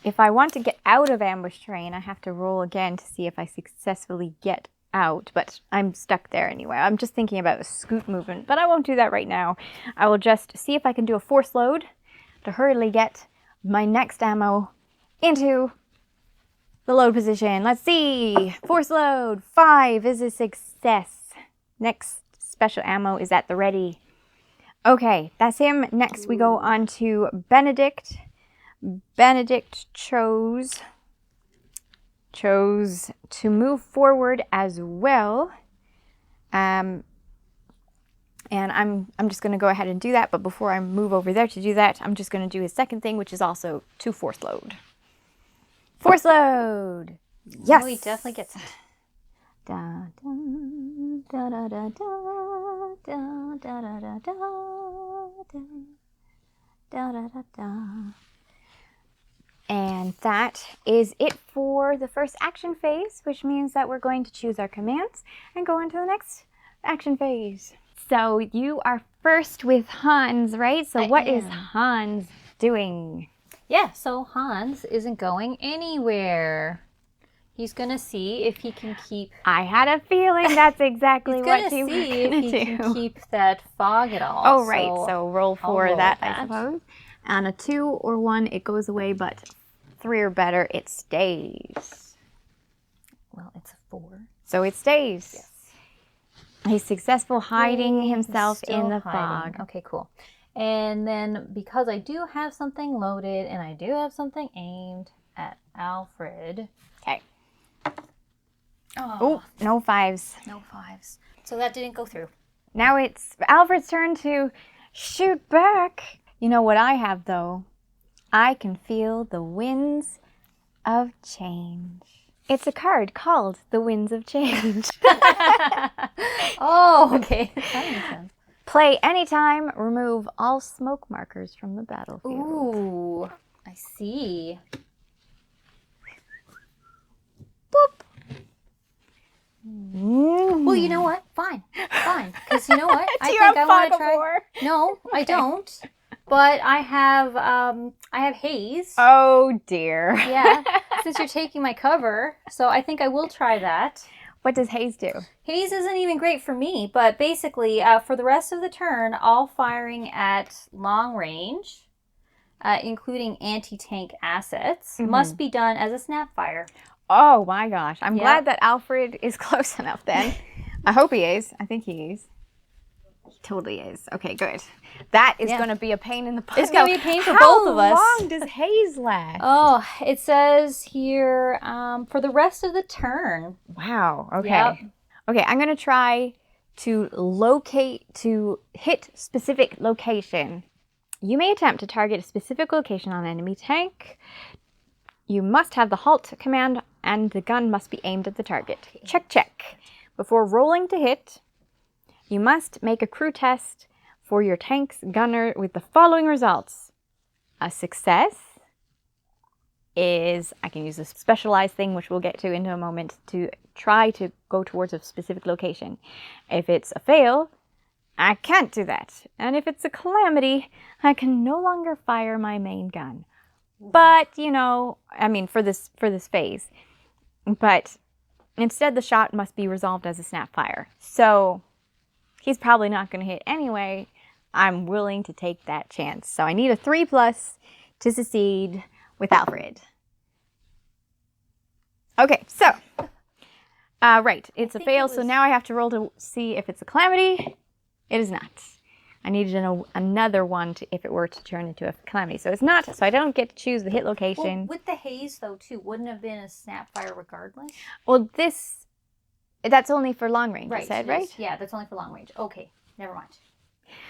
If I want to get out of ambush terrain, I have to roll again to see if I successfully get out, but I'm stuck there anyway. I'm just thinking about a scoot movement, but I won't do that right now. I will just see if I can do a force load to hurriedly get my next ammo into the load position. Let's see. Force load. 5 is a success. Next special ammo is at the ready. Okay, that's him. Next we go on to Benedict. Benedict chose to move forward as well. And I'm just going to go ahead and do that. But before I move over there to do that, I'm just going to do his second thing, which is also to force load. Force load! Yes! Oh, he definitely gets it. Da, da, da, da, da, da, da, da, da, da, da, da, da, da. And that is it for the first action phase, which means that we're going to choose our commands and go into the next Action phase. So you are first with Hans, right? So what is Hans doing? Yeah, so Hans isn't going anywhere. He's going to see if he can keep... I had a feeling that's exactly what you were going to do. He's going to see if he can keep that fog at all. Oh, right. So roll for that, I suppose. On a 2 or 1, it goes away, but 3 or better, it stays. Well, it's a 4. So it stays. Yes. He's successful hiding himself in the fog. Okay, cool. And then because I do have something loaded and I do have something aimed at Alfred. Okay. Oh, no 5s. No 5s. So that didn't go through. Now it's Alfred's turn to shoot back. You know what I have, though? I can feel the winds of change. It's a card called the Winds of Change. Oh, okay. That makes sense. Play anytime, remove all smoke markers from the battlefield. Ooh, I see. Boop. Well, you know what? Fine. Because you know what? Do you have fun before? No, I don't. But I have haze. Oh dear. Yeah, since you're taking my cover, so I think I will try that. What does haze do? Haze isn't even great for me, but basically, for the rest of the turn, all firing at long range, including anti-tank assets, must be done as a snap fire. Oh my gosh. I'm glad that Alfred is close enough then. I hope he is. I think he is. He totally is. Okay, good. That is going to be a pain in the butt. It's going to be a pain for both of us. How long does haze last? Oh, it says here for the rest of the turn. Wow. Okay. Yep. Okay, I'm going to try to hit specific location. You may attempt to target a specific location on enemy tank. You must have the halt command and the gun must be aimed at the target. Check, check. Before rolling to hit, you must make a crew test for your tank's gunner with the following results. A success is, I can use a specialized thing, which we'll get to in a moment, to try to go towards a specific location. If it's a fail, I can't do that. And if it's a calamity, I can no longer fire my main gun. But, you know, I mean, for this phase. But instead, the shot must be resolved as a snap fire. So he's probably not going to hit anyway. I'm willing to take that chance. So I need a 3+ to succeed with Alfred. Okay, so, right, it's a fail. So now I have to roll to see if it's a calamity. It is not. I needed to know another one if it were to turn into a calamity. So it's not, so I don't get to choose the hit location. Well, with the haze, though, too, wouldn't have been a snap fire regardless? Well, that's only for long range, right, you said, right? Yeah, that's only for long range. Okay, never mind.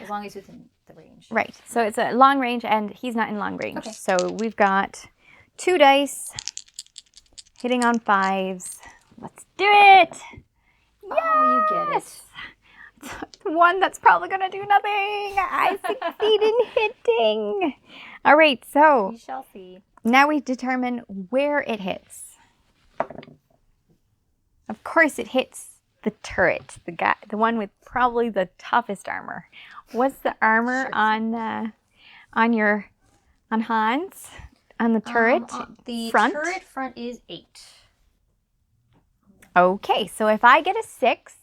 As long as it's in the range. Right, so it's a long range, and he's not in long range. Okay. So we've got 2 dice, hitting on 5s. Let's do it! Yes! Oh, you get it. One that's probably going to do nothing. I succeed in hitting. All right, so We shall see. now we determine where it hits. Of course, it hits the turret, the one with probably the toughest armor. What's the armor on Hans? On the turret The front? turret front is 8. Okay, so if I get a 6,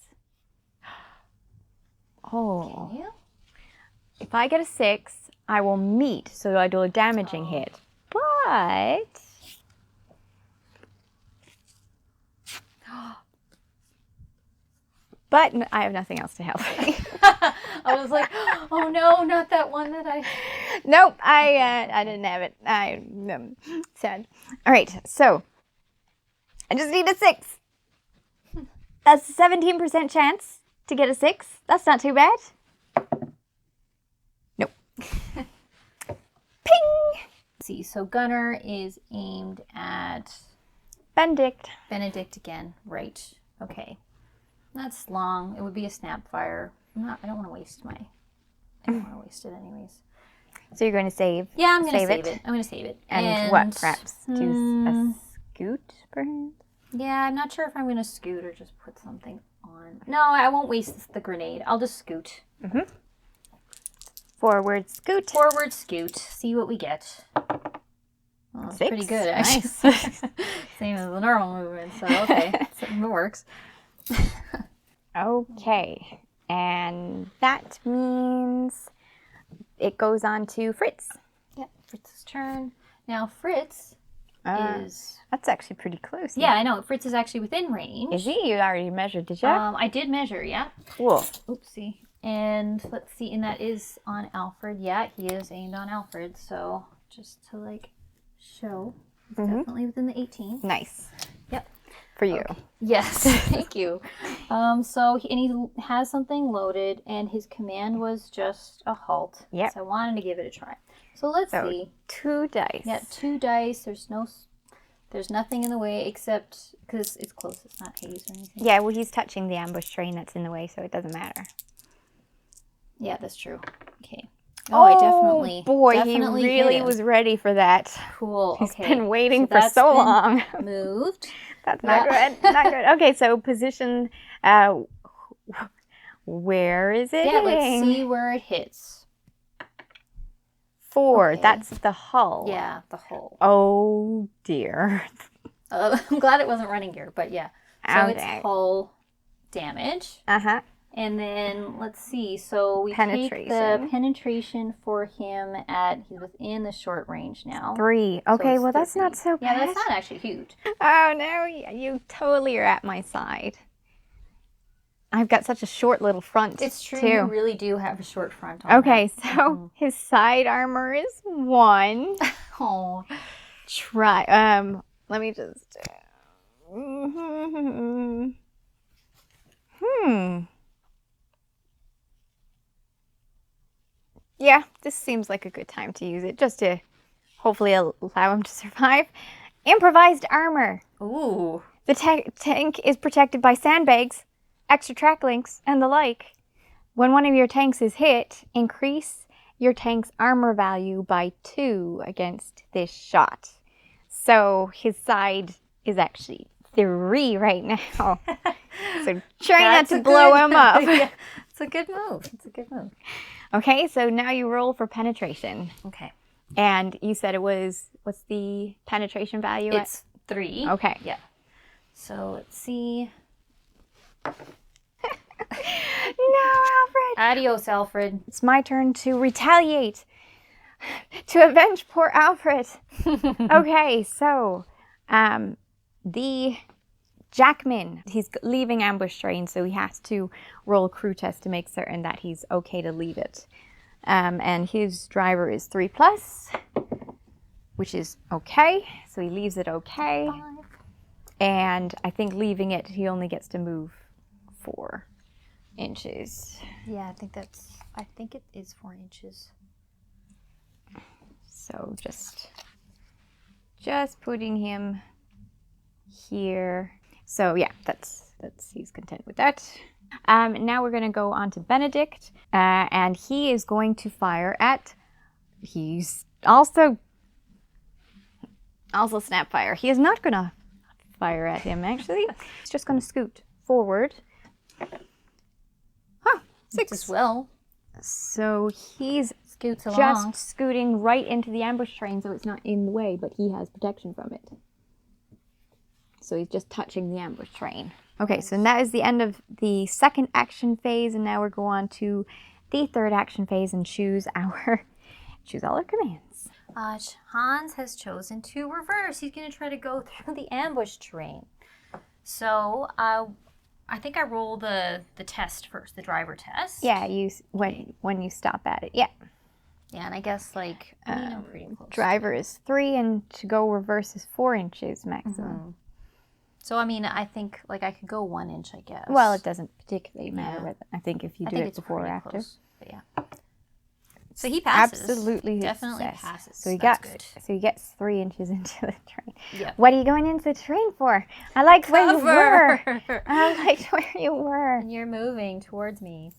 if I get a 6, I will meet, so I do a damaging hit. But I have nothing else to help me. I was like, oh no, not that one that I... Nope, I didn't have it. I'm sad. All right, so I just need a 6. That's a 17% chance to get a 6. That's not too bad. Nope. Ping! Let's see, so gunner is aimed at Benedict. Benedict again. Right. Okay. That's long. It would be a snap fire. I don't want to waste I don't want to waste it anyways. So you're going to save? Yeah, I'm going to save it. I'm going to save it. And what, perhaps? Choose a scoot, perhaps? Yeah, I'm not sure if I'm going to scoot or just put something on. No, I won't waste the grenade. I'll just scoot. Forward scoot. Forward scoot. See what we get. Well, it's 6. pretty good, actually. Nice. Same as the normal movement, so okay. It works. Okay. And that means it goes on to Fritz. Yep, Fritz's turn. Now, Fritz is... That's actually pretty close. Yeah, I know. Fritz is actually within range. Is he? You already measured, did you? I did measure, yeah. Cool. Oopsie. And let's see, and that is on Alfred. Yeah, he is aimed on Alfred. So just to like show, he's definitely within the 18. Nice. Yep. For you. Okay. Yes, thank you. So he has something loaded, and his command was just a halt. Yep. So I wanted to give it a try. So let's see. 2 dice. Yeah, 2 dice. There's nothing in the way except because it's close. It's not haze or anything. Yeah, well, he's touching the ambush train that's in the way, so it doesn't matter. Yeah, that's true. Okay. Oh, I definitely. Boy, definitely he really was ready for that. Cool. He's Okay. been waiting for that's so been long. Moved. That's not good. Not good. Okay, so position. Where is it? Yeah, let's hitting? see where it hits. 4. Okay. That's the hull. Yeah, the hull. Oh dear. I'm glad it wasn't running gear, but yeah. So Okay. it's hull damage. And then let's see. So we take the penetration for him he's within the short range now. 3. Okay, well that's not so bad. Yeah, that's not actually huge. Oh no, you totally are at my side. I've got such a short little front. It's true. Too. You really do have a short front on Okay, that. so his side armor is 1. Oh. Try. Let me just. Yeah, this seems like a good time to use it, just to hopefully allow him to survive. Improvised armor. Ooh. The tank is protected by sandbags, extra track links, and the like. When one of your tanks is hit, increase your tank's armor value by 2 against this shot. So his side is actually 3 right now. So try not to blow him up. Yeah, it's a good move. It's a good move. Okay, so now you roll for penetration. Okay. And you said it was, what's the penetration value? It's 3. Okay. Yeah. So let's see. No, Alfred. Adios, Alfred. It's my turn to retaliate. To avenge poor Alfred. Okay, so the Jackman, he's leaving ambush train, so he has to roll a crew test to make certain that he's okay to leave it. And his driver is 3+, which is okay. So he leaves it okay. 5. And I think leaving it, he only gets to move 4 inches. Yeah, I think it is 4 inches. So just putting him here. So yeah, that's he's content with that. Now we're going to go on to Benedict, and he is going to fire at. He's also Snapfire. He is not going to fire at him. Actually, he's just going to scoot forward. 6 as well. So he's Scoots along. just scooting right into the ambush train, so it's not in the way, but he has protection from it. So he's just touching the ambush train. Okay, so that is the end of the second action phase, and now we're going on to the third action phase and choose all our commands. Hans has chosen to reverse. He's going to try to go through the ambush terrain. So I think I roll the test first, the driver test. Yeah, when you stop at it. Yeah. Yeah, and I guess like I'm pretty close. Driver is 3, and to go reverse is 4 inches maximum. So I mean, I think like I could go 1 inch, I guess. Well, it doesn't particularly matter whether. I think if you do it it's before or pretty after. close, but yeah. So he passes. Absolutely, Definitely success. passes. So he That's gets good. So he gets 3 inches into the train. Yeah. What are you going into the train for? I liked where you were. I liked where you were. And you're moving towards me.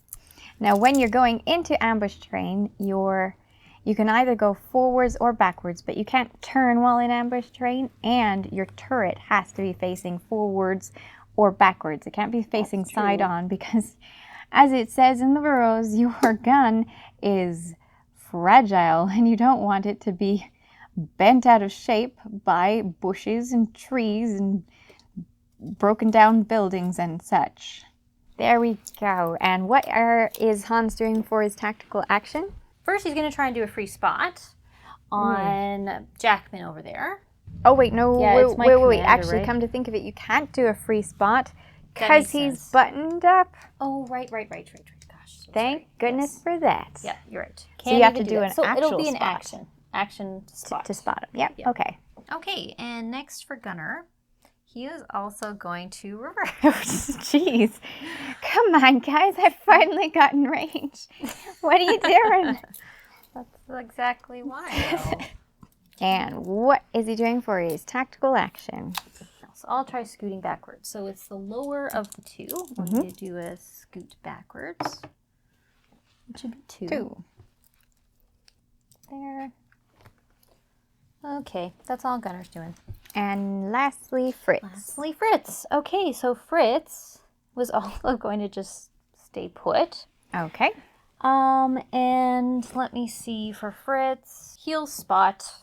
Now, when you're going into ambush train, you can either go forwards or backwards, but you can't turn while in ambush train, and your turret has to be facing forwards or backwards. It can't be facing That's side true. on because, as it says in the rules, your gun is fragile and you don't want it to be bent out of shape by bushes and trees and broken down buildings and such. There we go. And what is Hans doing for his tactical action? First, he's going to try and do a free spot on Jackman over there. Oh, wait, no, Yeah, it's my wait. commander, Actually, right? come to think of it, you can't do a free spot That because makes he's sense. buttoned up. Oh, right. Gosh, so Thank sorry. goodness Yes. for that. Yeah, you're right. So you have to do that. an So it'll actual be an spot. action spot. To spot him. Yep, Yeah. okay. Okay, and next for Gunner, he is also going to reverse. Jeez. Come on, guys. I finally got in range. What are you doing? That's exactly why, though. And what is he doing for his tactical action? So I'll try scooting backwards. So it's the lower of the two. We're going to do a scoot backwards. It should be two. There. Okay, that's all Gunner's doing. And lastly, Fritz. Fritz. Okay, so Fritz was also going to just stay put. Okay. And let me see for Fritz. He'll spot.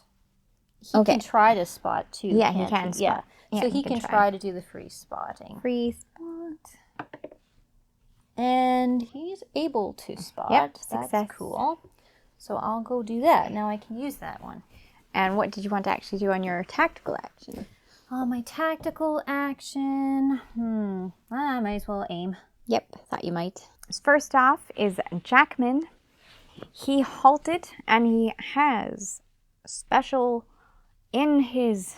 He can try to spot too. Yeah, he can spot. Yeah, so he can try to do the free spotting. Free spot. And he's able to spot. Yep, That's success. cool. So I'll go do that. Now I can use that one. And what did you want to actually do on your tactical action? My tactical action. I might as well aim. Yep, thought you might. First off is Jackman. He halted and he has special in his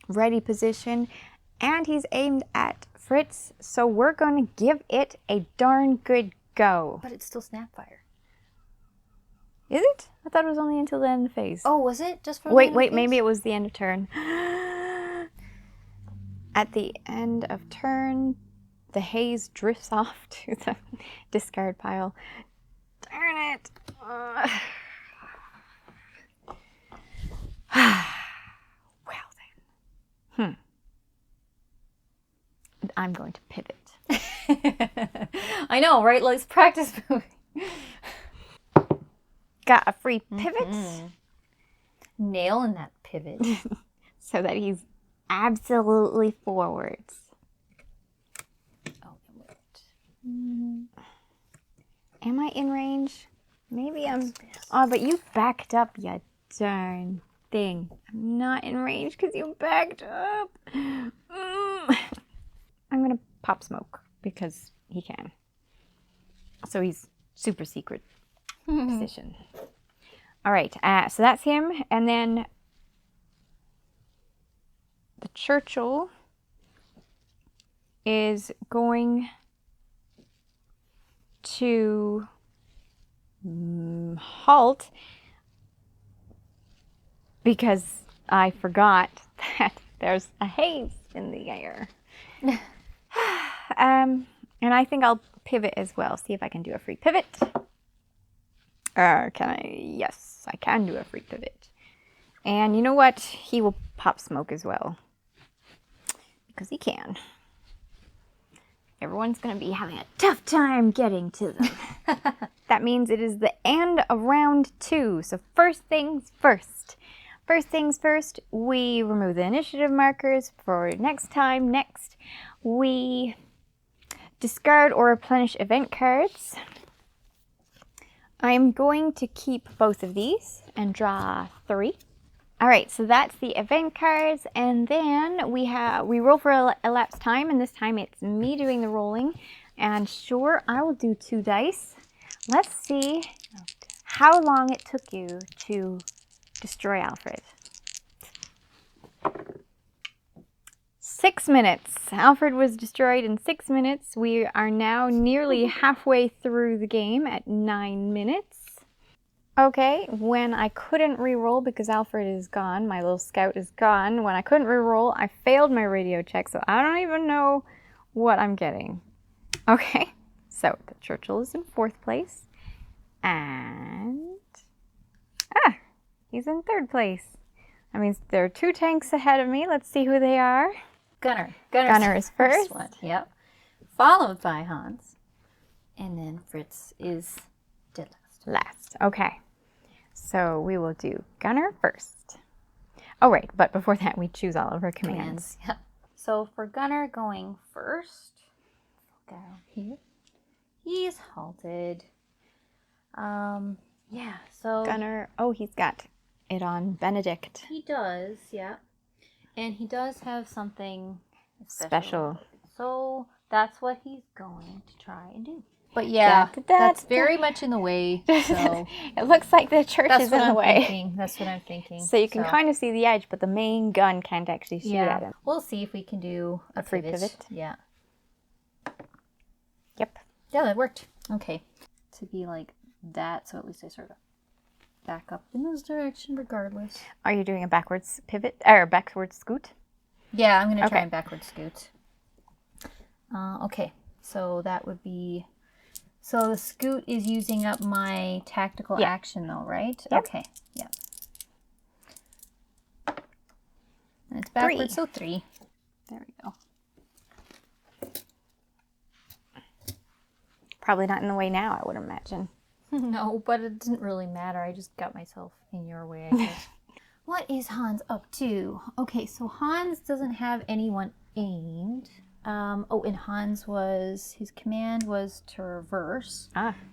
ready position and he's aimed at Fritz, so we're going to give it a darn good go. But it's still snapfire. Is it? I thought it was only until the end of the phase. Oh, was it? Just for Wait, maybe it was the end of turn. At the end of turn, the haze drifts off to the discard pile. Darn it! Well then. I'm going to pivot. I know, right? Let's practice moving. Got a free pivot. Nail in that pivot. So that he's absolutely forwards. Oh, it worked. Am I in range? Maybe I'm... Oh, but you backed up, you darn thing. I'm not in range because you backed up. I'm going to pop smoke because he can. So he's super secret position. All right, so that's him. And then the Churchill is going to halt because I forgot that there's a haze in the air. And I think I'll pivot as well. See if I can do a free pivot. Can I? Yes, I can do a free pivot. And you know what? He will pop smoke as well. Because he can. Everyone's going to be having a tough time getting to them. That means it is the end of round 2. So first things first. First things first, we remove the initiative markers for next time. Next, we discard or replenish event cards. I'm going to keep both of these and draw 3. All right, so that's the event cards, and then we roll for elapsed time, and this time it's me doing the rolling. And sure, I will do 2 dice. Let's see how long it took you to destroy Alfred. 6 minutes. Alfred was destroyed in 6 minutes. We are now nearly halfway through the game at 9 minutes. Okay, when I couldn't re-roll because Alfred is gone, my little scout is gone. When I couldn't re-roll, I failed my radio check, so I don't even know what I'm getting. Okay, so the Churchill is in 4th place. And... he's in 3rd place. That means there are 2 tanks ahead of me. Let's see who they are. Gunner. Gunner is first. One. Yep. Followed by Hans. And then Fritz is dead last. Last. Okay. So we will do Gunner first. Oh, right. But before that, we choose all of our commands. Yep. So for Gunner going first, down here, he's halted. Yeah, so Gunner, oh, he's got it on Benedict. he does, yeah. And he does have something Special. So that's what he's going to try and do. But yeah, that's very much in the way. So it looks like the church is in the way. Thinking. That's what I'm thinking. So you can kind of see the edge, but the main gun can't actually shoot at him. We'll see if we can do a free pivot. Yeah. Yep. Yeah, that worked. Okay. To be like that, so at least I sort of back up in this direction regardless. Are you doing a backwards pivot or backwards scoot? Yeah, I'm going to try and backwards scoot. Okay, so that would be... So the scoot is using up my tactical action though, right? Yep. Okay, yeah. And it's backwards, so 3. There we go. Probably not in the way now, I would imagine. No, but it didn't really matter. I just got myself in your way, I guess. What is Hans up to? Okay, so Hans doesn't have anyone aimed. And Hans his command was to reverse.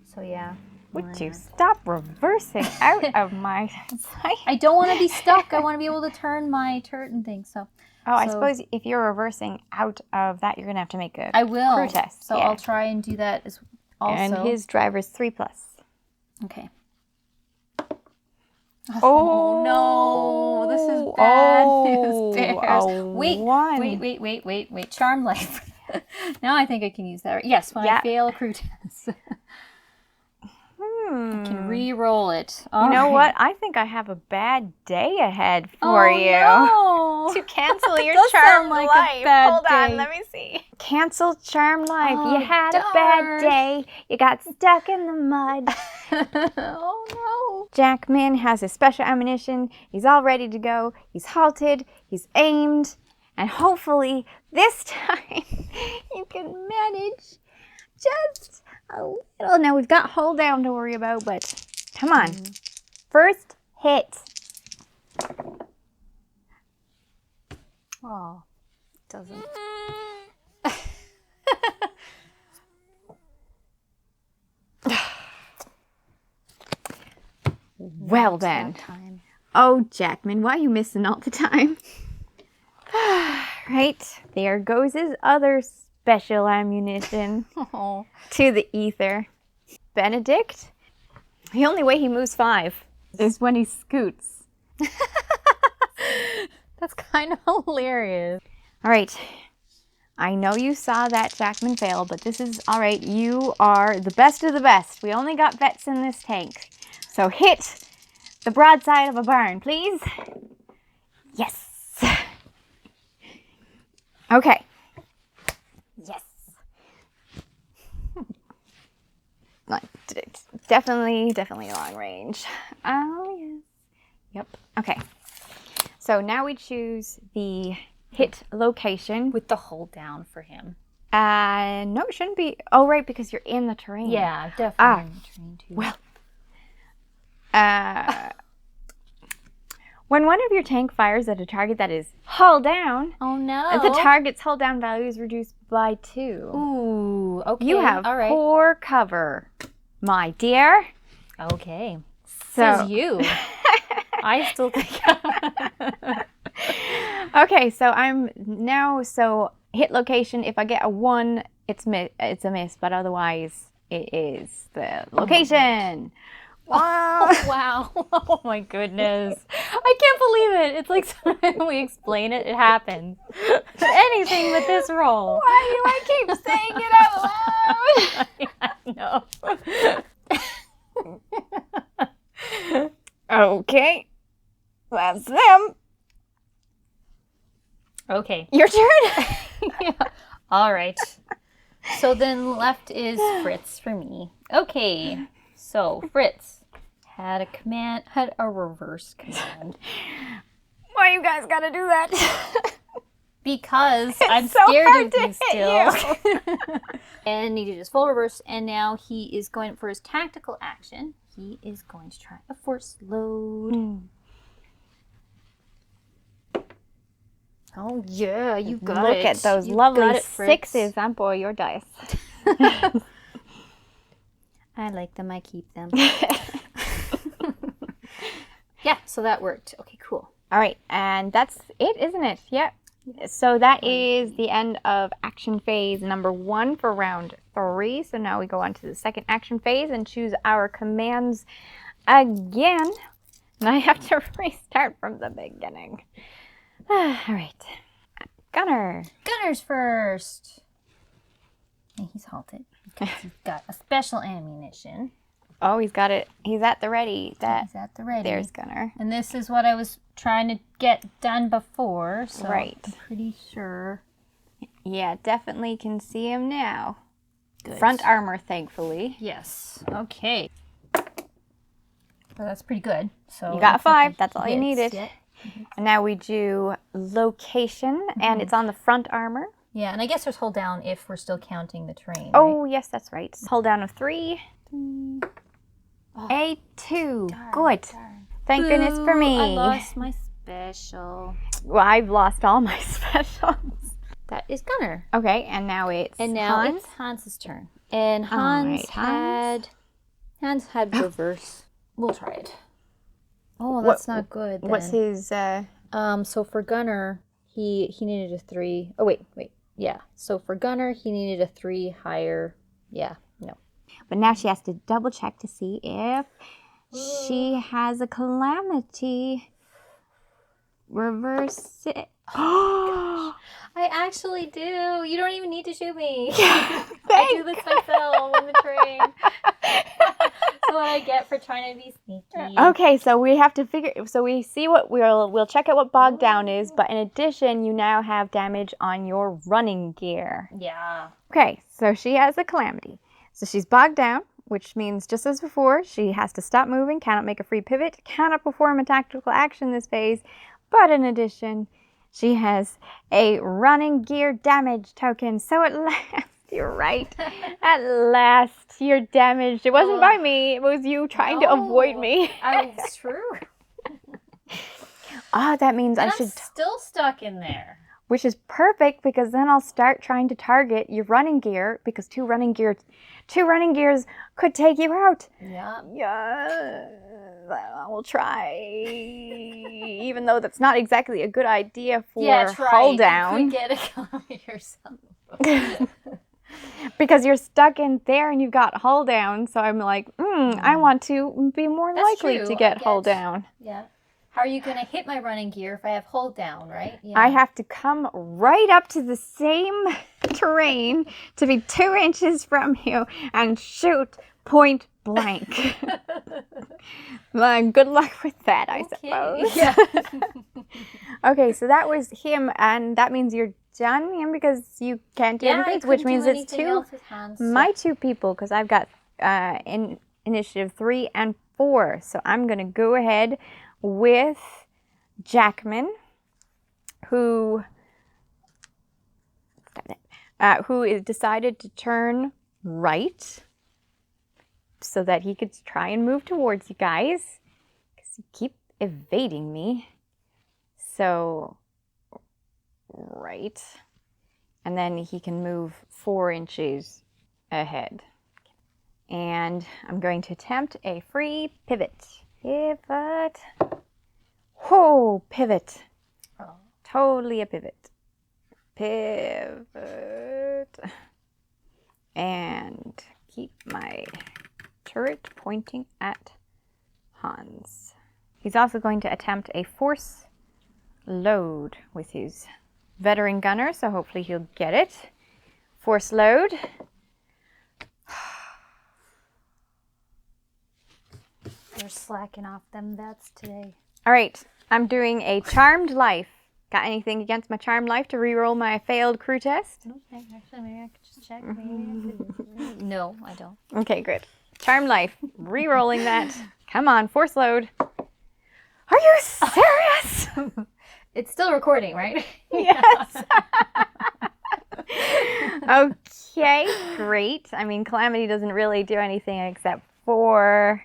So yeah. Would you stop reversing out of my sight? I don't want to be stuck. I want to be able to turn my turret and things. So. I suppose if you're reversing out of that, you're going to have to make a crew test. So I'll try and do that as also. And his driver's 3+. Okay. Oh no! This is bad news bears. Wait. Charm life. Now I think I can use that. Yes, when I fail a crew test. I can re-roll it. You know what? I think I have a bad day ahead for you. No. To cancel your Does charm sound like life. a bad Hold day. on, let me see. Cancel charm life. Oh, you had a bad day. You got stuck in the mud. Oh no. Jackman has his special ammunition. He's all ready to go. He's halted. He's aimed. And hopefully this time you can manage just a little. Now we've got hold down to worry about, but come on. First hit. Oh, it doesn't. Well then. Oh, Jackman, why are you missing all the time? Right, there goes his other special ammunition to the ether. Benedict, the only way he moves 5 is when he scoots. That's kind of hilarious. All right, I know you saw that Jackman fail, but this is all right. You are the best of the best. We only got vets in this tank. So hit the broadside of a barn, please. Yes. Okay. Yes. Definitely long range. Oh, yes. Yep. Okay. So now we choose the hit location. With the hold down for him. No, it shouldn't be. Oh, right, because you're in the terrain. Yeah, definitely in the terrain too. Well. When one of your tank fires at a target that is hull down, oh no, the target's hull down value is reduced by 2. Ooh, okay. You have poor cover, my dear. Okay. So Says you. I still think. Okay, so I'm now hit location. If I get a 1, it's a miss, but otherwise it is the location. Wow. Oh, wow. Oh my goodness. I can't believe it. It's like when we explain it, it happens. Anything with this roll. Why do I keep saying it out loud? I know. Okay. That's them. Okay. Your turn. Yeah. All right. So then left is Fritz for me. Okay. So Fritz had a reverse command. Why you guys gotta do that? Because I'm so scared hard of to you hit still. And he did his full reverse, and now he is going for his tactical action. He is going to try a force load. Oh yeah, you got it. Look at those You lovely got it, Fritz. 6s on boy your dice. I like them. I keep them. Yeah, so that worked. Okay, cool. All right, and that's it, isn't it? Yep. So that is the end of action phase number 1 for round 3. So now we go on to the second action phase and choose our commands again. And I have to restart from the beginning. All right. Gunner. Gunner's first. And he's halted because he's got a special ammunition. Oh, he's got it. He's at the ready. He's at the ready. There's Gunner. And this is what I was trying to get done before, so right. I'm pretty sure. Yeah, definitely can see him now. Good. Front armor, thankfully. Yes. Okay. So that's pretty good. So You got a 5. like That's all you needed. Yeah. And now we do location, and it's on the front armor. Yeah, and I guess there's hold down if we're still counting the terrain. Oh, right? yes, that's right. Hold down of 3. Oh, A 2. darn, Good. darn. Thank goodness for me. I lost my special. Well, I've lost all my specials. That is Gunner. Okay, and now it's Hans. It's Hans's turn. And Hans had reverse. We'll try it. Oh, that's not good. Then. What's his? So for Gunner, he needed a 3. Oh wait. Yeah. So for Gunner, he needed a 3 higher. Yeah. No. But now she has to double check to see if she has a calamity. Reverse it. Oh, I actually do. You don't even need to shoot me. Thank I do this myself on the train. That's what I get for trying to be sneaky. Okay, so we have to figure. So we see what we'll check out what bogged down is. But in addition, you now have damage on your running gear. Yeah. Okay, so she has a calamity. So she's bogged down, which means just as before, she has to stop moving, cannot make a free pivot, cannot perform a tactical action this phase. But in addition, she has a running gear damage token. So at last, you're right. At last, you're damaged. It wasn't by me. It was you trying to avoid me. It's true. That means And I I'm should... still stuck in there. Which is perfect because then I'll start trying to target your running gear because two running gears could take you out. Yeah. Yeah, I will try. Even though that's not exactly a good idea for hold down. You could get a kilometer yourself. Because you're stuck in there and you've got hold down. So I'm like, I want to be more likely to get hold down. Yeah. How are you going to hit my running gear if I have hold down, right? Yeah. I have to come right up to the same terrain to be 2 inches from you and shoot point blank. Well, good luck with that, I suppose. Yeah. Okay, so that was him, and that means you're done him because you can't do anything, which means it's my 2 people because I've got in initiative 3 and 4. So I'm going to go ahead with Jackman, who is decided to turn right so that he could try and move towards you guys because you keep evading me. So right, and then he can move 4 inches ahead. And I'm going to attempt a free pivot. Pivot. Oh, pivot. Oh. Totally a pivot. Pivot. And keep my turret pointing at Hans. He's also going to attempt a force load with his veteran gunner, so hopefully he'll get it. Force load. You're slacking off them vets today. All right, I'm doing a charmed life. Got anything against my charmed life to reroll my failed crew test? Okay, actually, maybe I could just check. No, I don't. Okay, good. Charmed life. Rerolling that. Come on, force load. Are you serious? It's still recording, right? Yes. Okay, great. I mean, Calamity doesn't really do anything except for...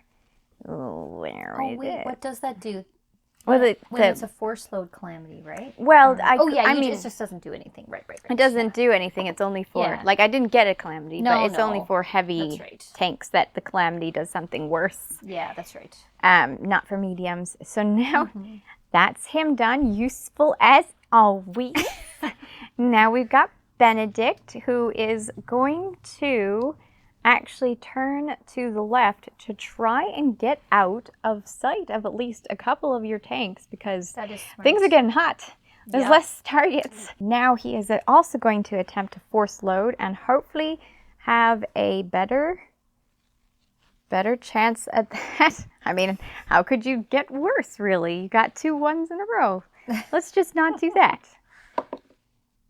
Where is it? What does that do? Well, When it's a force load Calamity, right? Well, I mean, it just doesn't do anything. Right. It doesn't do anything. It's only for, like, I didn't get a Calamity, but it's only for heavy tanks that the Calamity does something worse. Yeah, that's right. Not for mediums. So now that's him done. Useful as always. Now we've got Benedict, who is going to actually turn to the left to try and get out of sight of at least a couple of your tanks, because things are getting hot. There's less targets. Now he is also going to attempt to force load and hopefully have a better chance at that. I mean, how could you get worse, really? You got 2 1s in a row. Let's just not do that.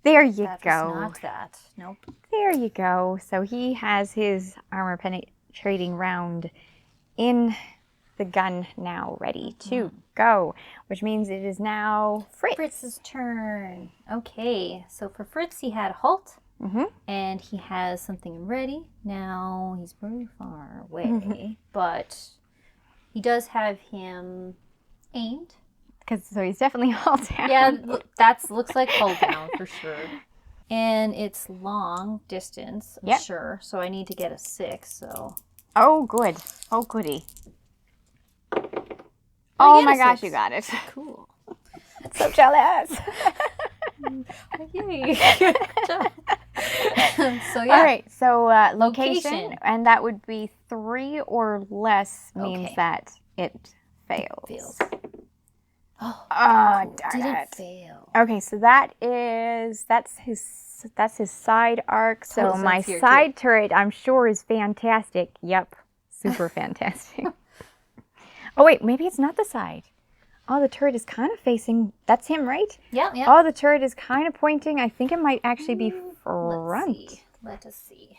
There you go. Not that. Nope. There you go. So he has his armor penetrating round in the gun now ready to go, which means it is now Fritz's turn. Okay, so for Fritz, he had halt, and he has something ready. Now he's very far away, but he does have him aimed. So he's definitely hull down. Yeah, that looks like hull down for sure. And it's long distance, I'm sure. So I need to get a 6. So. Oh, good. Oh, goody. Oh my gosh, you got it. Cool. So jealous. Yay. So yeah. All right. So location, and that would be 3 or less means that it fails. Oh, darn didn't it. fail. Okay, so that's his side arc. So my side turret, I'm sure, is fantastic. Yep, super fantastic. Oh wait, maybe it's not the side. Oh, the turret is kind of facing. That's him, right? Yeah. Oh, the turret is kind of pointing. I think it might actually be front. Let us see.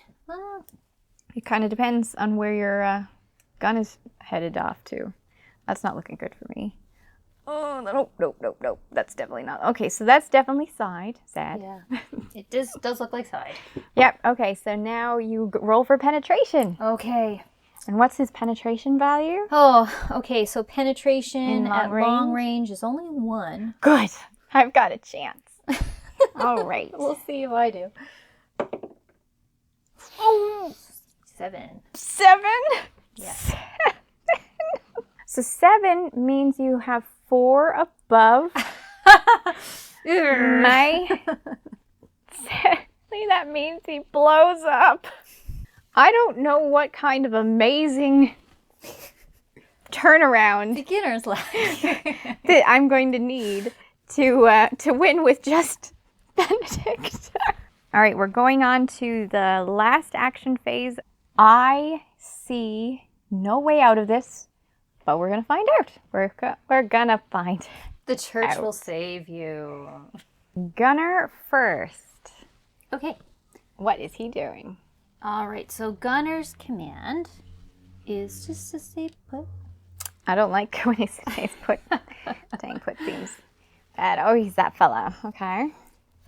It kind of depends on where your gun is headed off to. That's not looking good for me. Oh, nope. That's definitely not. Okay, so that's definitely side. Sad. Yeah. It does look like side. Yep. Okay, so now you roll for penetration. Okay. And what's his penetration value? Oh, okay. So penetration long long range is only 1. Good. I've got a chance. All right. We'll see if I do. Oh, 7. 7? Yeah. 7. So 7 means you have 4 above. That means he blows up. I don't know what kind of amazing turnaround Beginner's luck that I'm going to need to win with just Benedict. All right, we're going on to the last action phase. I see no way out of this, but we're gonna find out. We're gonna find The church out. will save you. Gunner first. Okay. What is he doing? All right. So Gunner's command is just to stay put. I don't like when he stays put. Staying put seems bad. Oh, he's that fella. Okay.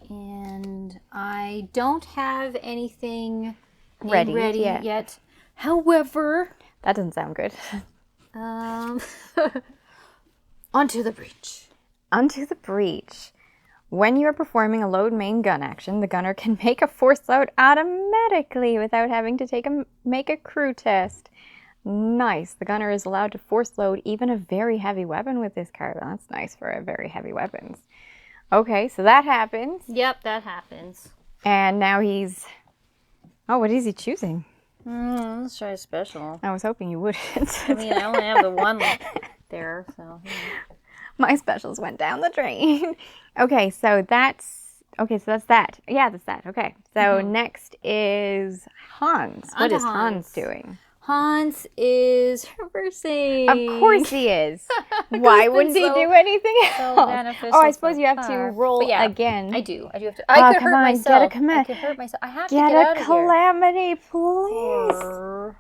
And I don't have anything Ready yet. However, that doesn't sound good. Onto the breach. Onto the breach. When you are performing a load main gun action, the gunner can make a force load automatically without having to make a crew test. Nice. The gunner is allowed to force load even a very heavy weapon with this card. That's nice for a very heavy weapons. Okay, so that happens. Yep, that happens. And now he's... Oh, what is he choosing? Let's try a special. I was hoping you wouldn't. I mean, I only have the one there, so... My specials went down the drain. Okay, so that's that. Yeah, that's that. Okay. So next is Hans. What is Hans doing? Hans is reversing. Of course he is. Why wouldn't he do anything else? So beneficial. Oh, I suppose you have to roll again. I do have to. I could hurt myself. Get a I could hurt myself. I have to get out of here. Calamity, please.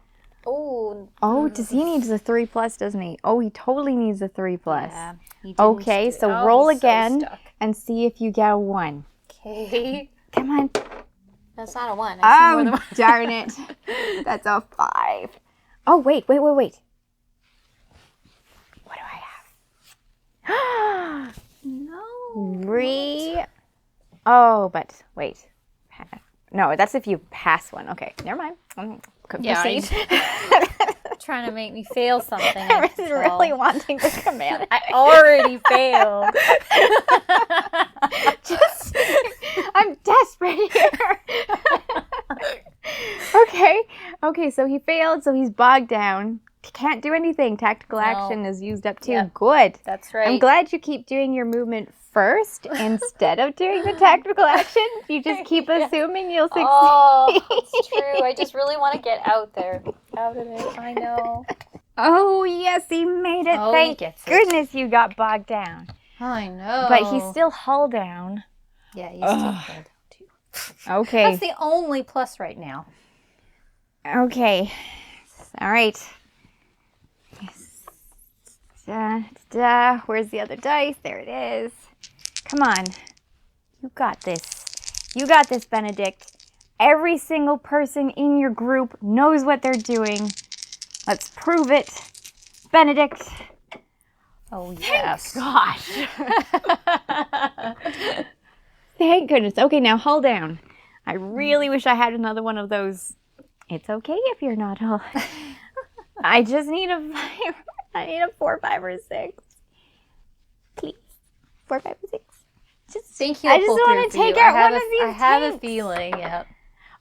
Oh, does he need the 3+, doesn't he? Oh, he totally needs a 3+. Yeah, he didn't okay, do- so oh, roll he's so again stuck. and see if you get a 1. Okay. Come on. That's not a 1. I see more than Oh, one. darn it. That's a 5. Oh, wait. What do I have? No. 3. Oh, but wait. No, that's if you pass one. Okay, never mind. Proceed. Trying to make me fail something. I was really wanting the command. I already failed. I'm desperate here. Okay, so he failed, so he's bogged down. Can't do anything. Tactical action is used up too. Yep. Good. That's right. I'm glad you keep doing your movement first instead of doing the tactical action. You just keep assuming you'll succeed. Oh, it's true. I just really want to get out there. Out of it. I know. Oh, yes, he made it. Oh, Thank he gets it. goodness you got bogged down. I know. But he's still hull down. Yeah, he's still hull down too. Okay. That's the only plus right now. Okay. All right. Where's the other dice? There it is. Come on. You got this. You got this, Benedict. Every single person in your group knows what they're doing. Let's prove it. Benedict. Oh, yes. Gosh. Thank goodness. Okay, now hull down. I really wish I had another one of those. It's okay if you're not hull. I just need a 5. I need a 4, 5, or 6. Please. 4, 5, or 6. Think I just want to take out one of these I have a tanks. feeling, yeah.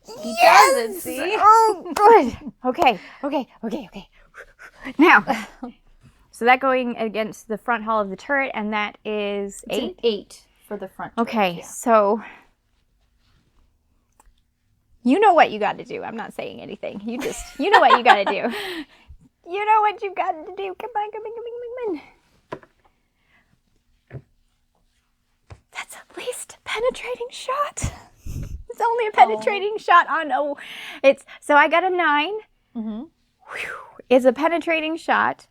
He Yes! does it, see? Oh, good. Okay. Now, so that going against the front hull of the turret, and that is 8? It's an 8 for the front turret, Okay, yeah. so you know what you got to do. I'm not saying anything. You know what you got to do. You know what you got to do. Come on. That's at least a penetrating shot. It's only a penetrating shot. Oh no, so I got a 9. Mm-hmm. Whew. It's a penetrating shot.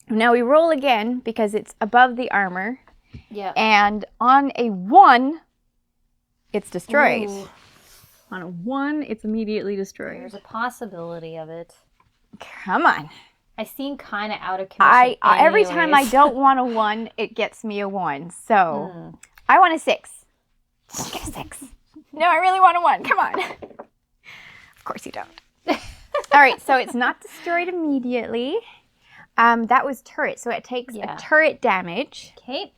Now we roll again because it's above the armor. Yeah. And on a 1, it's destroyed. Ooh. On a 1, it's immediately destroyed. There's a possibility of it. Come on. I seem kind of out of commission. Every time I anyways. don't want a 1, it gets me a 1. So I want a 6. Get a 6. No, I really want a 1. Come on. Of course you don't. All right, so it's not destroyed immediately. That was turret, so it takes a turret damage. Okay.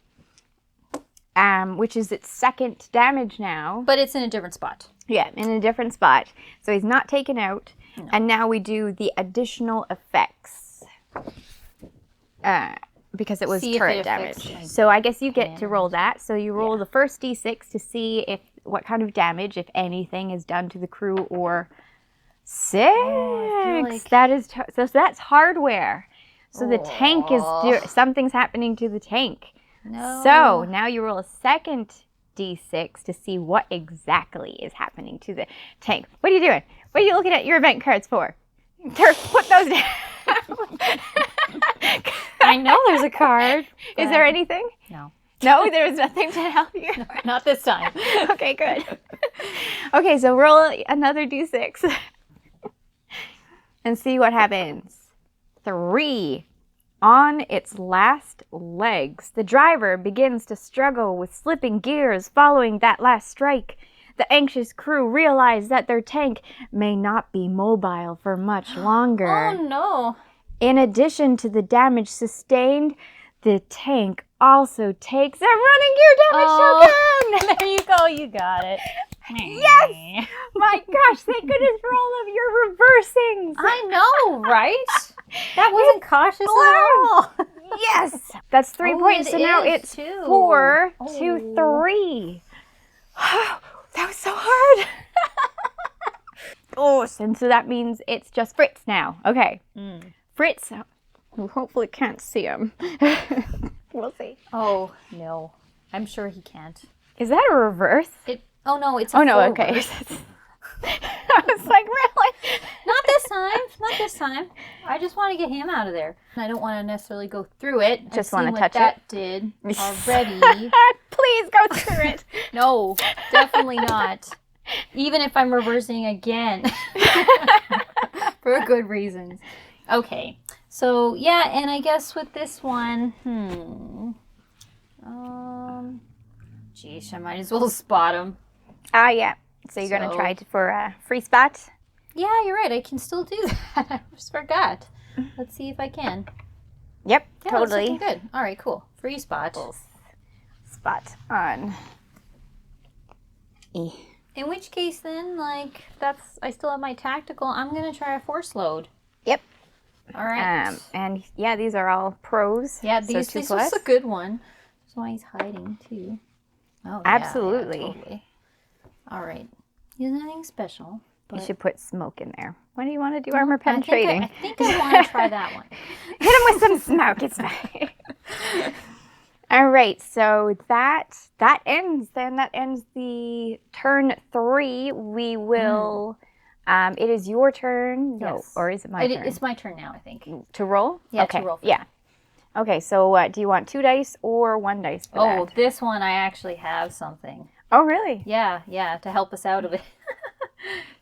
Which is its 2nd damage now. But it's in a different spot. Yeah, in a different spot. So he's not taken out. No. And now we do the additional effects. Because it was turret damage. So I guess you get to roll that. So you roll the first d6 to see what kind of damage, if anything, is done to the crew, or 6. That is so that's hardware. So the tank is something's happening to the tank. No. So now you roll a 2nd d6 to see what exactly is happening to the tank. What are you doing? What are you looking at your event cards for? Put those down. I know there's a card. Is there anything? No. No, there's nothing to help you? No, not this time. Okay, good. Okay, so roll another d6 and see what happens. 3. On its last legs, the driver begins to struggle with slipping gears following that last strike. The anxious crew realize that their tank may not be mobile for much longer. Oh, no. In addition to the damage sustained, the tank also takes a running gear damage token. There you go. You got it. Yes! My gosh, thank goodness for all of your reversing. I know, right? That wasn't cautious at all. Yes! That's 3 points, so now it's too. 4 to 3. That was so hard. And so that means it's just Fritz now. Okay. Fritz, who hopefully can't see him. We'll see. Oh, no. I'm sure he can't. Is that a reverse? Oh, no, it's a Oh, no, forward. okay. I was like, really? Not this time. Not this time. I just want to get him out of there. I don't want to necessarily go through it. Just want to touch what that it. did already. Please go through it. No, definitely not. Even if I'm reversing again. For good reasons. Okay. So, yeah, and I guess with this one, geez, I might as well spot him. Yeah. So you're going to try for a free spot? Yeah, you're right. I can still do that. I just forgot. Let's see if I can. Yep, Yeah, totally. That's good. All right, cool. Free spot. Spot on E. In which case, then, like, I still have my tactical. I'm going to try a force load. Yep. All right. And yeah, these are all pros. Yeah, so this was a good one. That's why he's hiding, too. Oh, absolutely. Yeah, totally. All right. There's nothing special. You should put smoke in there. When do you want to do armor penetrating? I think I want to try that one. Hit him with some smoke. It's fine. All right. So that ends. Then that ends the turn 3. We will. It is your turn. No, yes. or is it my turn? It's my turn now, I think. To roll? Yeah, okay. to roll. Yeah. Okay. So do you want 2 dice or 1 dice for that? This one I actually have something. Oh, really? Yeah, to help us out of it.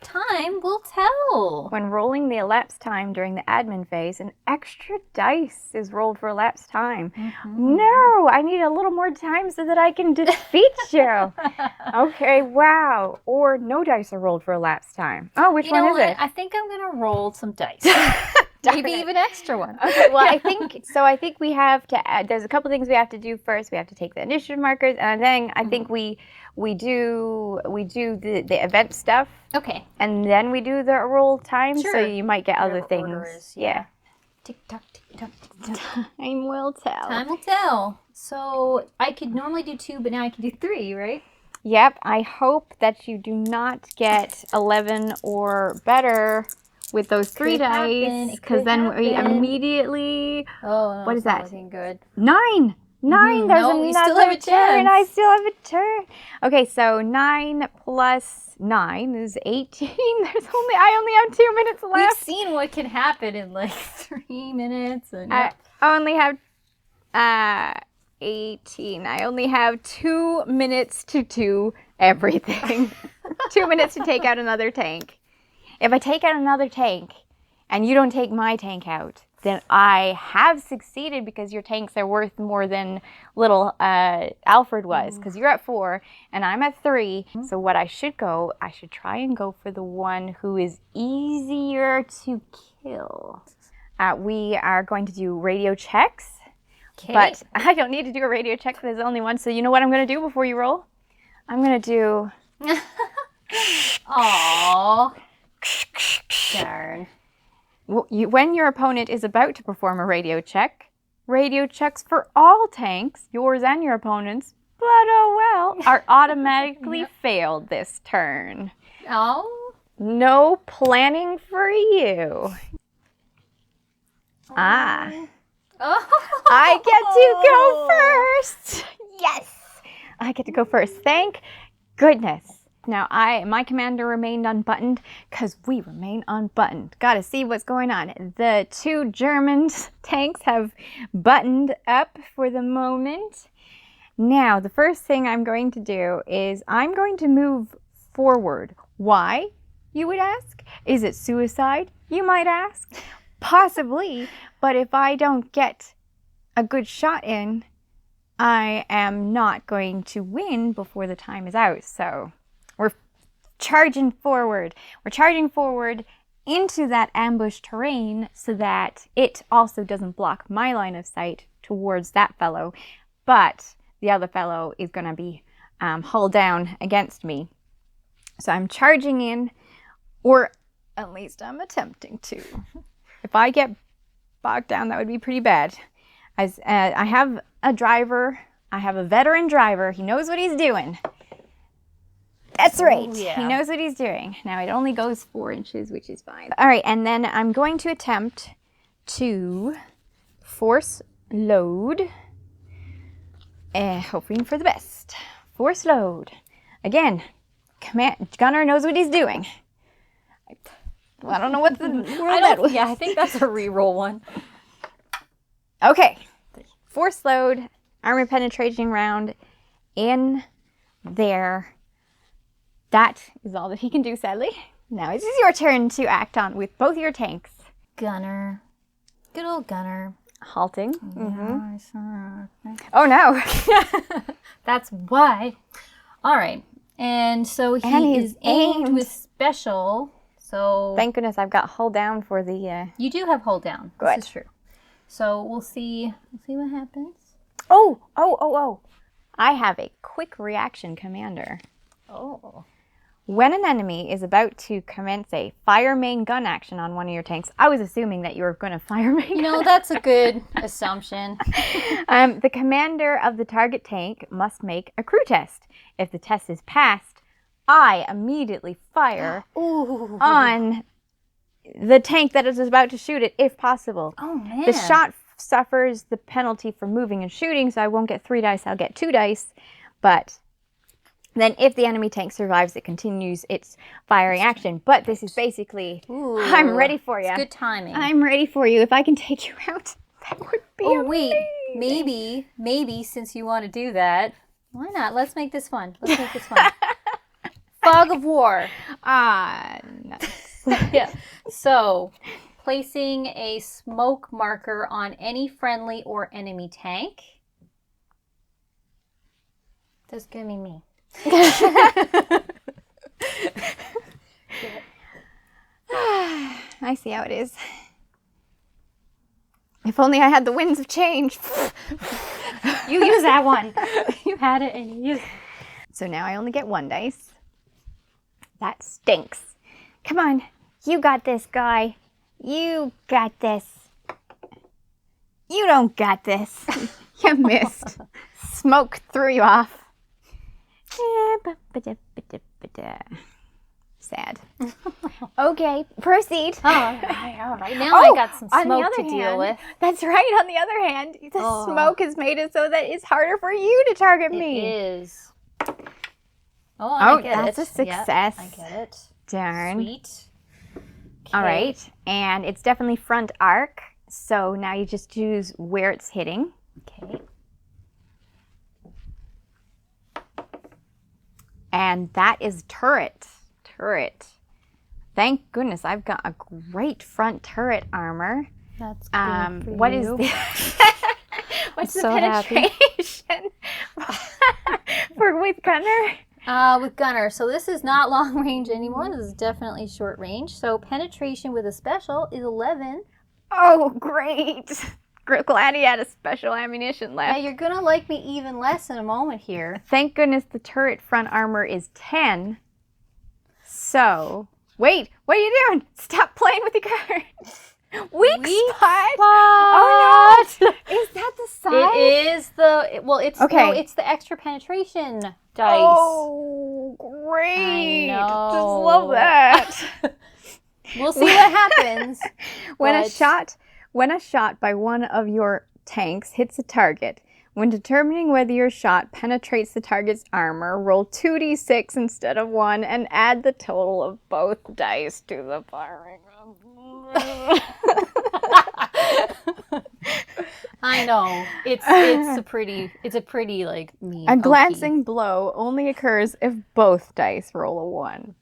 Time will tell. When rolling the elapsed time during the admin phase, an extra dice is rolled for elapsed time. Mm-hmm. No, I need a little more time so that I can defeat you. Okay, wow. Or no dice are rolled for elapsed time. Oh, which one is it? I think I'm going to roll some dice. Maybe even extra one. Okay, well, I think we have to add, there's a couple things we have to do first. We have to take the initiative markers, and then I think we do the event stuff. Okay. And then we do the roll time, sure. so you might get other things. Is, yeah. Tick tock, tick tock, tick tock. Time will tell. Time will tell. So I could normally do 2, but now I can do 3, right? Yep. I hope that you do not get 11 or better with those 3 dice, because then we immediately. Oh, no, what is that? Looking good. 9. 9. There's no, another you still have a turn. chance. I still have a turn. Okay, so 9 plus 9 is 18. I only have 2 minutes left. We've seen what can happen in like 3 minutes. And I only have 18. I only have 2 minutes to do everything. 2 minutes to take out another tank. If I take out another tank and you don't take my tank out, then I have succeeded, because your tanks are worth more than little Alfred was, because you're at 4 and I'm at 3. So what I should try and go for the one who is easier to kill. We are going to do radio checks, but I don't need to do a radio check because there's only one. So you know what I'm going to do before you roll? I'm going to do... Aww. Darn. When your opponent is about to perform a radio checks for all tanks, yours and your opponent's, but oh well, are automatically failed this turn. Oh. No planning for you. Oh. I get to go first. Yes. I get to go first. Thank goodness. Now, my commander remained unbuttoned because we remain unbuttoned. Gotta see what's going on. The 2 German tanks have buttoned up for the moment. Now, the first thing I'm going to do is I'm going to move forward. Why, you would ask? Is it suicide, you might ask? Possibly, but if I don't get a good shot in, I am not going to win before the time is out, so... We're charging forward. We're charging forward into that ambush terrain so that it also doesn't block my line of sight towards that fellow, but the other fellow is going to be hull down against me. So I'm charging in, or at least I'm attempting to. If I get bogged down, that would be pretty bad. As I have a driver, I have a veteran driver. He knows what he's doing. That's right. Yeah. He knows what he's doing. Now, it only goes 4 inches, which is fine. All right, and then I'm going to attempt to force load, hoping for the best. Force load. Again, gunner knows what he's doing. I don't know what the world I that don't, was. yeah, I think that's a reroll one. Okay. Force load, armor penetrating round in there. That is all that he can do, sadly. Now it is your turn to act on with both your tanks. Gunner. Good old Gunner. Halting. Yeah, Oh no. that's why. All right. And so he And he's is aimed aimed. with special. So Thank goodness I've got hold down for the... you do have hold down. Good. This is true. So we'll see what happens. Oh. I have a quick reaction commander. Oh. When an enemy is about to commence a fire main gun action on one of your tanks, I was assuming that you were going to fire main gun. That's a good assumption. The commander of the target tank must make a crew test. If the test is passed, I immediately fire Ooh. on the tank that is about to shoot it, if possible. Oh, man. The shot suffers the penalty for moving and shooting, so I won't get 3 dice, I'll get 2 dice. But then if the enemy tank survives, it continues its firing action. But this is basically, Ooh. I'm ready for you. It's good timing. I'm ready for you. If I can take you out, that would be amazing. Wait. Maybe since you want to do that, why not? Let's make this fun. Fog of War. Nice. Yeah. So, placing a smoke marker on any friendly or enemy tank. That's gonna be me. I see how it is. If only I had the winds of change. You use that one. You had it and you used it. So now I only get 1 dice. That stinks. Come on. You got this, guy. You got this. You don't got this. You missed. Smoke threw you off. Sad. Okay, proceed. All right. Now I got some smoke to deal with. That's right. On the other hand, the smoke has made it so that it's harder for you to target me. It is. I get that's it. a success. Yep, I get it. Darn. Sweet. All Okay. right, and it's definitely front arc. So now you just choose where it's hitting. Okay. And that is turret. Thank goodness I've got a great front turret armor. That's good for What is you. the what's the so happy. penetration for with gunner? With Gunner. So this is not long range anymore. This is definitely short range. So penetration with a special is 11. Oh, great! Glad he had a special ammunition left. Yeah, you're gonna like me even less in a moment here. Thank goodness the turret front armor is 10. So, wait, what are you doing? Stop playing with the cards. Weak spot. Oh no! Is that the size? It is the Okay. it's the extra penetration dice. Oh, great! I know. Just love that. We'll see what happens. When but- a shot by one of your tanks hits a target, when determining whether your shot penetrates the target's armor, roll 2d6 instead of 1 and add the total of both dice to the firing. I know. It's a pretty like mean. A hokey. glancing blow only occurs if both dice roll a 1.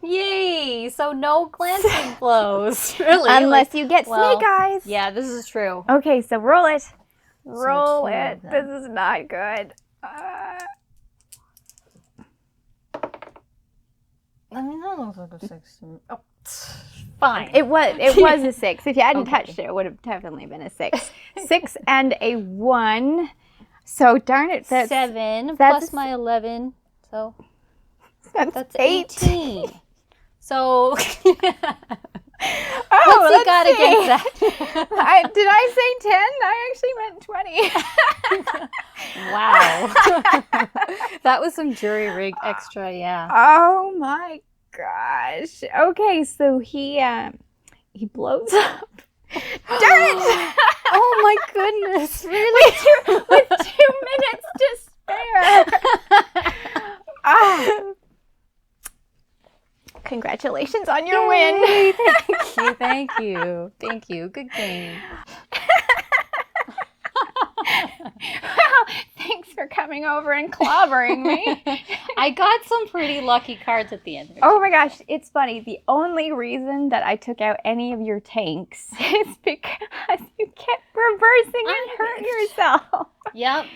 Yay! So no glancing blows. Really? Unless you get snake eyes. Yeah, this is true. Okay, so roll it. Roll two it. of them. This is not good. I mean, that looks like a 6. Oh, fine. It was a 6. If you hadn't touched it, it would have definitely been a 6. 6 and a 1. So darn it, that's 7 that's- plus my 11. So that's 8. 18. So what's Oh, he got against that? Did I say 10? I actually meant 20. Wow. That was some jury rig extra, yeah. Oh my gosh. Okay, so he blows up. Darn it! Oh my goodness. Really? with 2 minutes to spare. Congratulations. congratulations on your win. Yay, thank you. Thank you. Good game. Well, thanks for coming over and clobbering me. I got some pretty lucky cards at the end. Oh my gosh, it's funny. The only reason that I took out any of your tanks is because you kept reversing and hurt yourself. Yep.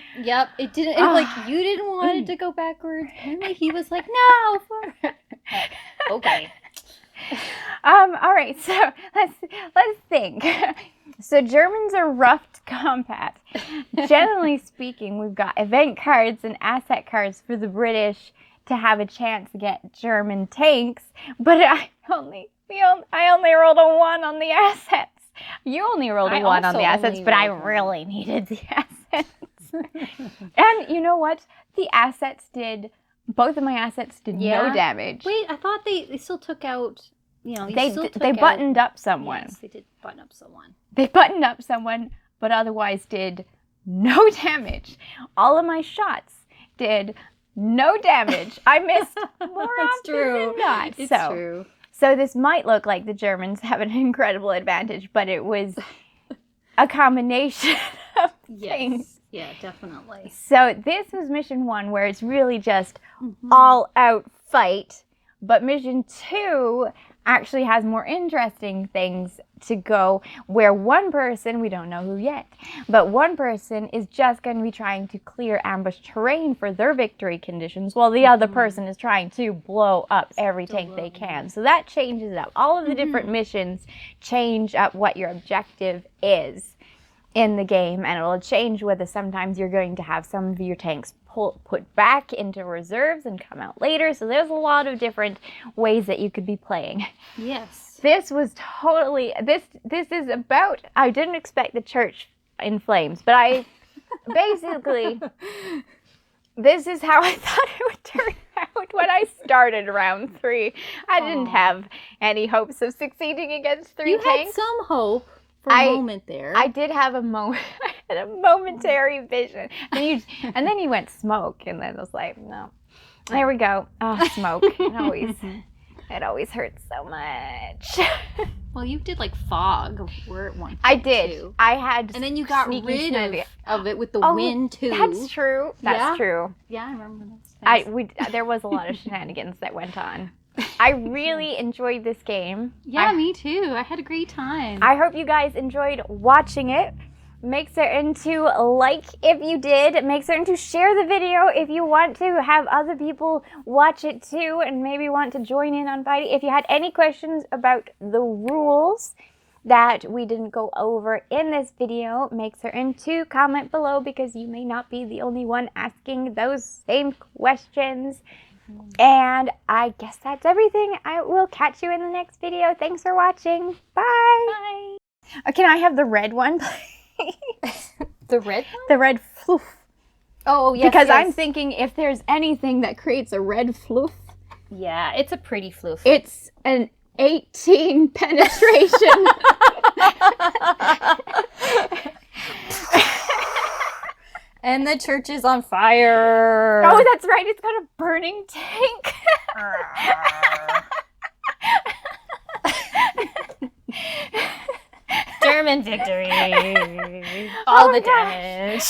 It didn't. Like you didn't want it to go backwards. And like he was like, no. Okay. All right. So let's think. So Germans are rough to combat. Generally speaking, we've got event cards and asset cards for the British to have a chance to get German tanks, but I only rolled a 1 on the assets. You only rolled a 1 on the assets, but I really needed the assets. And you know what? Both of my assets did no damage. Wait, I thought they still took out, they buttoned up someone. Yes, they did button up someone. They buttoned up someone, but otherwise did no damage. All of my shots did no damage. I missed more often than not. It's true. So this might look like the Germans have an incredible advantage, but it was a combination of things. Yeah, definitely. So this was mission 1, where it's really just all-out fight. But mission 2 actually has more interesting things to go, where one person, we don't know who yet, but one person is just going to be trying to clear ambush terrain for their victory conditions, while the other person is trying to blow up every tank they can. So that changes it up. All of the different missions change up what your objective is in the game, and it will change whether sometimes you're going to have some of your tanks put back into reserves and come out later. So there's a lot of different ways that you could be playing. Yes. This was totally, this is about, I didn't expect the church in flames, but I basically, this is how I thought it would turn out when I started round 3. I didn't have any hopes of succeeding against 3 tanks. You had some hope. For a moment there. I did have a moment. I had a momentary vision. And then you went smoke, and then I was like, no. There we go. Oh, smoke. It always hurts so much. Well, you did like fog where it went. I did. Too. I had. And then you got rid of it with the wind too. That's true. That's true. Yeah, I remember those. There was a lot of shenanigans that went on. I really enjoyed this game. Yeah, me too. I had a great time. I hope you guys enjoyed watching it. Make certain to like if you did. Make certain to share the video if you want to have other people watch it too and maybe want to join in on fighting. If you had any questions about the rules that we didn't go over in this video, make certain to comment below, because you may not be the only one asking those same questions. And I guess that's everything. I will catch you in the next video. Thanks for watching. Bye. Bye. Can I have the red one, please? The red one? The red floof. Oh, yes. Because I'm thinking if there's anything that creates a red floof. Yeah, it's a pretty floof. It's an 18 penetration. And the church is on fire. Oh, that's right. It's got a burning tank. German victory. All the damage.